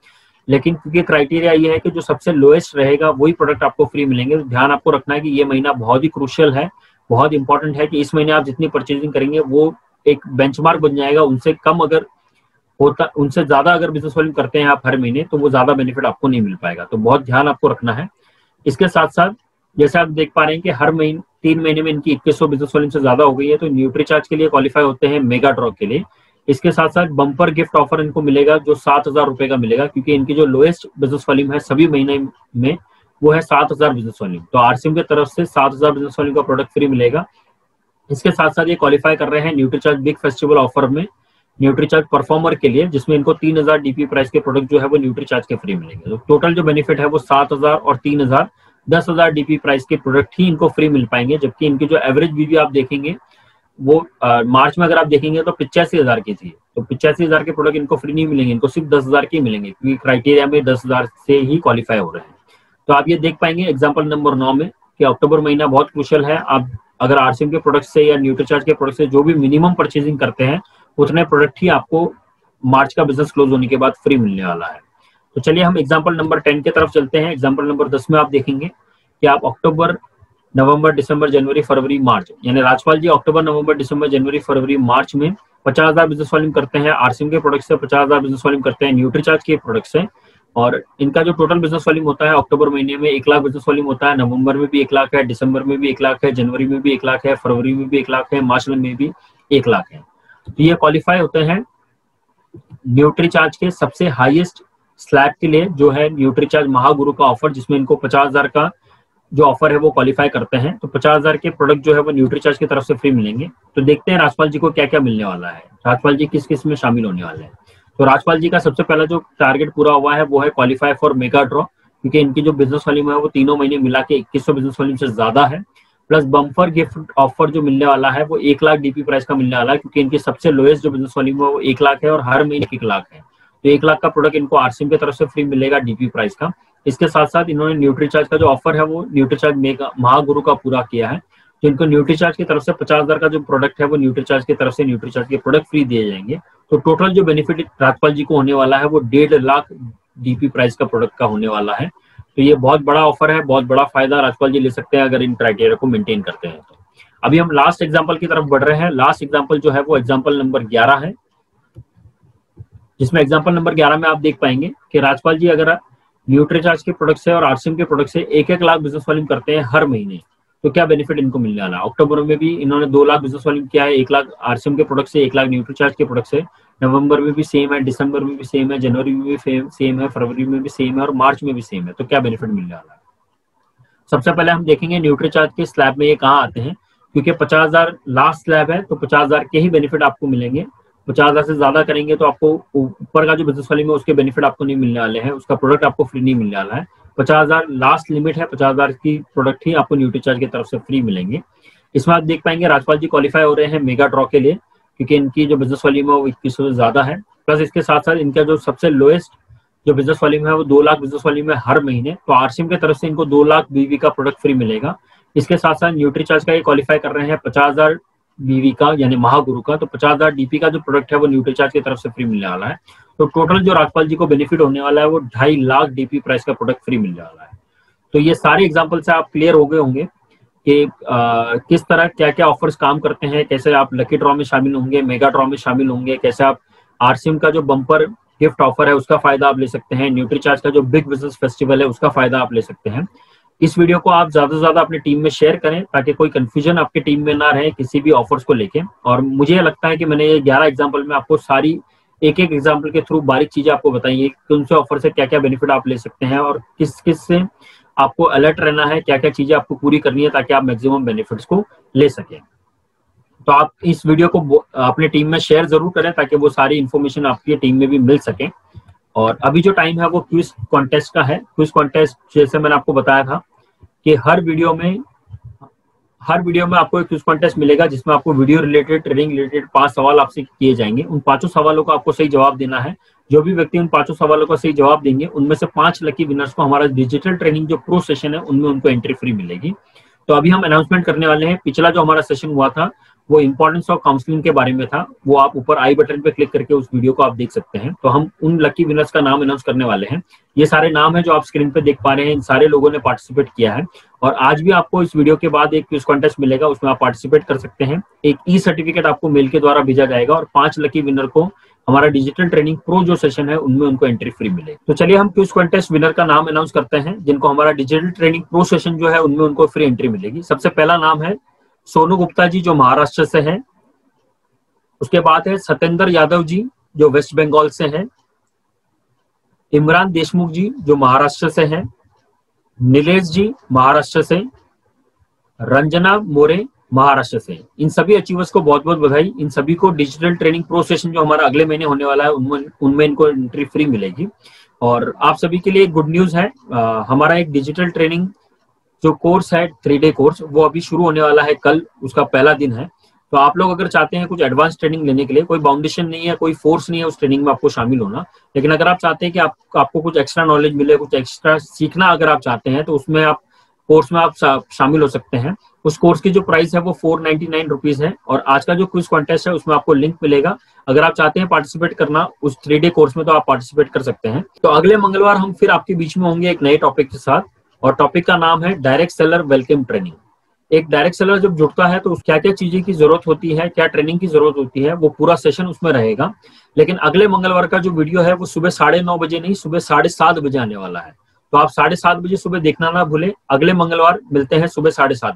लेकिन क्योंकि क्राइटेरिया ये है कि जो सबसे लोएस्ट रहेगा वही प्रोडक्ट आपको फ्री मिलेंगे। तो ध्यान आपको रखना है कि ये महीना बहुत ही क्रूशियल है, बहुत इंपॉर्टेंट है कि इस महीने आप जितनी परचेजिंग करेंगे वो एक बेंचमार्क बन जाएगा। उनसे कम अगर होता, उनसे ज्यादा अगर बिजनेस वॉल्यूम करते हैं आप हर महीने तो वो ज्यादा बेनिफिट आपको नहीं मिल पाएगा। तो बहुत ध्यान आपको रखना है। इसके साथ साथ जैसे आप देख पा रहे हैं कि हर महीने 3 महीने में इनकी 2100 बिजनेस वॉल्यूम से ज्यादा हो गई है, तो न्यूट्रीचार्ज के लिए क्वालिफाई होते हैं मेगा ड्रॉ के लिए। इसके साथ साथ बम्पर गिफ्ट ऑफर इनको मिलेगा जो 7,000 रुपए का मिलेगा, क्योंकि इनकी जो लोएस्ट बिजनेस वॉल्यूम है सभी महीने में वो है 7,000 बिजनेस वॉल्यूम। तो आरसीएम की तरफ से 7,000 बिजनेस वॉल्यूम का प्रोडक्ट फ्री मिलेगा। इसके साथ साथ ये क्वालिफाई कर रहे हैं न्यूट्रीचार्ज बिग फेस्टिवल ऑफर में न्यूट्रीचार्ज परफॉर्मर के लिए, जिसमें इनको 3,000 डीपी प्राइस के प्रोडक्ट जो है वो न्यूट्रीचार्ज के फ्री मिलेंगे। तो टोटल जो बेनिफिट है वो 7,000 और 3,000 10,000 डीपी प्राइस के प्रोडक्ट ही इनको फ्री मिल पाएंगे। जबकि इनकी जो एवरेज बीवी आप देखेंगे वो मार्च में अगर आप देखेंगे तो 85,000 की थी। तो 85,000 के प्रोडक्ट इनको फ्री नहीं मिलेंगे, इनको सिर्फ 10,000 के मिलेंगे, क्योंकि क्राइटेरिया में 10,000 से ही क्वालिफाई हो रहे हैं। तो आप ये देख पाएंगे एग्जाम्पल नंबर 9 में कि अक्टूबर महीना बहुत क्रूशियल है। आप अगर आरसीएम के प्रोडक्ट से या न्यूट्रीचार्ज के प्रोडक्ट से जो भी मिनिमम परचेजिंग करते हैं उतने प्रोडक्ट ही आपको मार्च का बिजनेस क्लोज होने के बाद फ्री मिलने वाला है। तो चलिए हम एग्जाम्पल नंबर 10 की तरफ चलते हैं। एग्जाम्पल नंबर 10 में आप देखेंगे कि आप अक्टूबर, नवंबर, दिसंबर, जनवरी, फरवरी, मार्च, यानी राजपाल जी अक्टूबर, नवंबर, दिसंबर, जनवरी, फरवरी, मार्च में 50,000 बिजनेस वॉल्यूम करते हैं आरसीएम के प्रोडक्ट से, 50,000 बिजनेस वॉल्यूम करते हैं न्यूट्रीचार्ज के प्रोडक्ट से। और इनका जो टोटल बिजनेस वॉल्यूम होता है अक्टूबर महीने में 1 लाख बिजनेस वॉल्यूम होता है, नवंबर में भी 1 लाख है, दिसंबर में भी 1 लाख है, जनवरी में भी 1 लाख है, फरवरी में भी 1 लाख है, मार्च में भी 1 लाख है। तो ये क्वालिफाई होते हैं न्यूट्रीचार्ज के सबसे हाईएस्ट स्लैब के लिए, जो है न्यूट्रीचार्ज महागुरु का ऑफर, जिसमें इनको 50,000 का जो ऑफर है वो क्वालिफाई करते हैं। तो 50,000 के प्रोडक्ट जो है वो न्यूट्रीचार्ज की तरफ से फ्री मिलेंगे। तो देखते हैं राजपाल जी को क्या क्या मिलने वाला है, राजपाल जी किस किस में शामिल होने वाले हैं। तो राजपाल जी का सबसे पहला जो टारगेट पूरा हुआ है वो है क्वालिफाई फॉर मेगा ड्रॉ, क्योंकि इनकी जो बिजनेस वॉल्यूम है वो तीनों महीने मिला के 2100 बिजनेस वॉल्यूम से ज्यादा है। प्लस बम्पर गिफ्ट ऑफर जो मिलने वाला है वो 1 लाख डीपी प्राइस का मिलने वाला है, क्योंकि इनकी सबसे लोएस्ट जो बिजनेस वॉल्यूम है वो 1 लाख है और हर महीने 1 लाख है। तो 1 लाख का प्रोडक्ट इनको आरसीएम की तरफ से फ्री मिलेगा डीपी प्राइस का। इसके साथ साथ इन्होंने न्यूट्रीचार्ज का जो ऑफर है वो न्यूट्रीचार्ज मेगा महागुरु का पूरा किया है। तो इनको न्यूट्रीचार्ज की तरफ से 50,000 का जो प्रोडक्ट है वो न्यूट्रीचार्ज की तरफ से न्यूट्रीचार्ज के प्रोडक्ट फ्री दिए जाएंगे। तो टोटल जो बेनिफिट राजपाल जी को होने वाला है वो 1.5 लाख डीपी प्राइस का प्रोडक्ट का होने वाला है। तो ये बहुत बड़ा ऑफर है, बहुत बड़ा फायदा राजपाल जी ले सकते हैं अगर इन क्राइटेरिया को मेंटेन करते हैं। तो अभी हम लास्ट एग्जांपल की तरफ बढ़ रहे हैं। लास्ट एग्जांपल जो है वो एग्जांपल नंबर 11 है, जिसमें एग्जांपल नंबर 11 में आप देख पाएंगे कि राजपाल जी अगर न्यूट्रीचार्ज के प्रोडक्ट से और आरसीएम के प्रोडक्ट से 1-1 लाख बिजनेस वॉल्यूम करते हैं हर महीने, तो क्या बेनिफिट इनको मिलने वाला है। अक्टूबर में भी इन्होंने 2 लाख बिजनेस वॉल्यूम किया है, 1 लाख आरसीएम के प्रोडक्ट से, 1 लाख न्यूट्रीचार्ज के प्रोडक्ट से। नवंबर में भी सेम है, दिसंबर में भी सेम है, जनवरी में भी सेम है, फरवरी में भी सेम है और मार्च में भी सेम है। तो क्या बेनिफिट मिलने वाला है। सबसे पहले हम देखेंगे न्यूट्रीचार्ज के स्लैब में ये कहाँ आते हैं, क्योंकि 50,000 लास्ट स्लैब है तो 50,000 के ही बेनिफिट आपको मिलेंगे। 50,000 से ज्यादा करेंगे तो आपको ऊपर का जो बिजनेस वॉल्यूम है उसके बेनिफिट आपको नहीं मिलने वाले हैं, उसका प्रोडक्ट आपको फ्री नहीं मिलने वाला है। 50,000 लास्ट लिमिट है, 50,000 की प्रोडक्ट ही आपको न्यूट्रीचार्ज की तरफ से फ्री मिलेंगे। इसमें आप देख पाएंगे राजपाल जी क्वालिफाई हो रहे हैं मेगा ड्रॉ के लिए, क्योंकि इनकी जो बिजनेस वॉल्यूम है वो 2100 से ज्यादा है। प्लस इसके साथ साथ इनका जो सबसे लोएस्ट जो बिजनेस वॉल्यूम है वो 2 लाख बिजनेस वॉल्यूम है हर महीने। तो आरसीएम की तरफ से इनको 2 लाख बीवी का प्रोडक्ट फ्री मिलेगा। इसके साथ साथ न्यूट्रीचार्ज का ये क्वालिफाई कर रहे हैं 50,000 बीवी का, यानी महागुरु का। तो 50,000 डीपी का जो प्रोडक्ट है वो न्यूट्रीचार्ज की तरफ से फ्री मिलने वाला है। तो टोटल जो राजपाल जी को बेनिफिट होने वाला है वो 2.5 लाख डीपी प्राइस का प्रोडक्ट फ्री मिलने वाला है। तो ये सारे एग्जाम्पल से आप क्लियर हो गए होंगे कि किस तरह क्या क्या ऑफर्स काम करते हैं, कैसे आप लकी ड्रॉ में शामिल होंगे, मेगा ड्रॉ में शामिल होंगे, कैसे आप आरसीएम का जो बम्पर गिफ्ट ऑफर है उसका फायदा आप ले सकते हैं, न्यूट्रीचार्ज का जो बिग बिजनेस फेस्टिवल है उसका फायदा आप ले सकते हैं। इस वीडियो को आप ज्यादा से ज्यादा अपनी टीम में शेयर करें ताकि कोई कंफ्यूजन आपकी टीम में ना रहे किसी भी ऑफर्स को लेके। और मुझे लगता है कि मैंने ये 11 एग्जाम्पल में आपको सारी एक एक एग्जाम्पल के थ्रू बारीक चीजें आपको बताई है, कौन से ऑफर से क्या क्या बेनिफिट आप ले सकते हैं और किस किस से आपको अलर्ट रहना है, क्या क्या चीजें आपको पूरी करनी है ताकि आप मैक्सिमम बेनिफिट्स को ले सकें। तो आप इस वीडियो को अपने टीम में शेयर जरूर करें ताकि वो सारी इंफॉर्मेशन आपकी टीम में भी मिल सके। और अभी जो टाइम है वो क्विज कॉन्टेस्ट का है। क्विज कॉन्टेस्ट जैसे मैंने आपको बताया था कि हर वीडियो में आपको एक क्विज कॉन्टेस्ट मिलेगा जिसमें आपको वीडियो रिलेटेड, ट्रेनिंग रिलेटेड 5 सवाल आपसे किए जाएंगे। उन 5 सवालों को आपको सही जवाब देना है। जो भी व्यक्ति उन 5 सवालों का सही जवाब देंगे उनमें से 5 लकी विनर्स को हमारा डिजिटल ट्रेनिंग जो प्रो सेशन है उनमें उनको एंट्री फ्री मिलेगी। तो अभी हम अनाउंसमेंट करने वाले हैं। पिछला जो हमारा सेशन हुआ था वो इंपॉर्टेंस ऑफ काउंसलिंग के बारे में था, वो आप ऊपर आई बटन पे क्लिक करके उस वीडियो को आप देख सकते हैं। तो हम उन लकी विनर्स का नाम अनाउंस करने वाले हैं। ये सारे नाम है जो आप स्क्रीन पे देख पा रहे हैं, इन सारे लोगों ने पार्टिसिपेट किया है। और आज भी आपको इस वीडियो के बाद एक क्विज कॉन्टेस्ट मिलेगा, उसमें आप पार्टिसिपेट कर सकते हैं। एक ई सर्टिफिकेट आपको मेल के द्वारा भेजा जाएगा और 5 लकी विनर को हमारा डिजिटल ट्रेनिंग प्रो जो सेशन है उनमें उनको एंट्री फ्री मिलेगी। तो चलिए हम क्विज कॉन्टेस्ट विनर का नाम अनाउंस करते हैं जिनको हमारा डिजिटल ट्रेनिंग प्रो सेशन जो है उनमें उनको फ्री एंट्री मिलेगी। सबसे पहला नाम है सोनू गुप्ता जी जो महाराष्ट्र से है। उसके बाद है सत्येंद्र यादव जी जो वेस्ट बंगाल से हैं। इमरान देशमुख जी जो महाराष्ट्र से हैं। नीलेश जी महाराष्ट्र से। रंजना मोरे महाराष्ट्र से। इन सभी अचीवर्स को बहुत बहुत बधाई। इन सभी को डिजिटल ट्रेनिंग प्रो सेशन जो हमारा अगले महीने होने वाला है उनमें इनको एंट्री फ्री मिलेगी। और आप सभी के लिए गुड न्यूज है, हमारा एक डिजिटल ट्रेनिंग जो कोर्स है 3 डे कोर्स वो अभी शुरू होने वाला है, कल उसका पहला दिन है। तो आप लोग अगर चाहते हैं कुछ एडवांस ट्रेनिंग लेने के लिए, कोई बाउंडेशन नहीं है, कोई फोर्स नहीं है उस ट्रेनिंग में आपको शामिल होना, लेकिन अगर आप चाहते हैं कि आपको कुछ एक्स्ट्रा नॉलेज मिले, कुछ एक्स्ट्रा सीखना अगर आप चाहते हैं तो उसमें आप कोर्स में आप शामिल हो सकते हैं। उस कोर्स की जो प्राइस है वो 499 रुपीज है। और आज का जो क्विज कॉन्टेस्ट है उसमें आपको लिंक मिलेगा। अगर आप चाहते हैं पार्टिसिपेट करना उस 3 डे कोर्स में तो आप पार्टिसिपेट कर सकते हैं। तो अगले मंगलवार हम फिर आपके बीच में होंगे एक नए टॉपिक के साथ, और टॉपिक का नाम है डायरेक्ट सेलर वेलकम ट्रेनिंग। एक डायरेक्ट सेलर जब जुड़ता है तो क्या क्या चीजें की जरूरत होती है, क्या ट्रेनिंग की जरूरत होती है, वो पूरा सेशन उसमें रहेगा। लेकिन अगले मंगलवार का जो वीडियो है वो सुबह 9:30 बजे नहीं, सुबह 7:30 बजे आने वाला है। तो आप 7:30 बजे सुबह देखना ना भूलें। अगले मंगलवार मिलते हैं सुबह 7:30।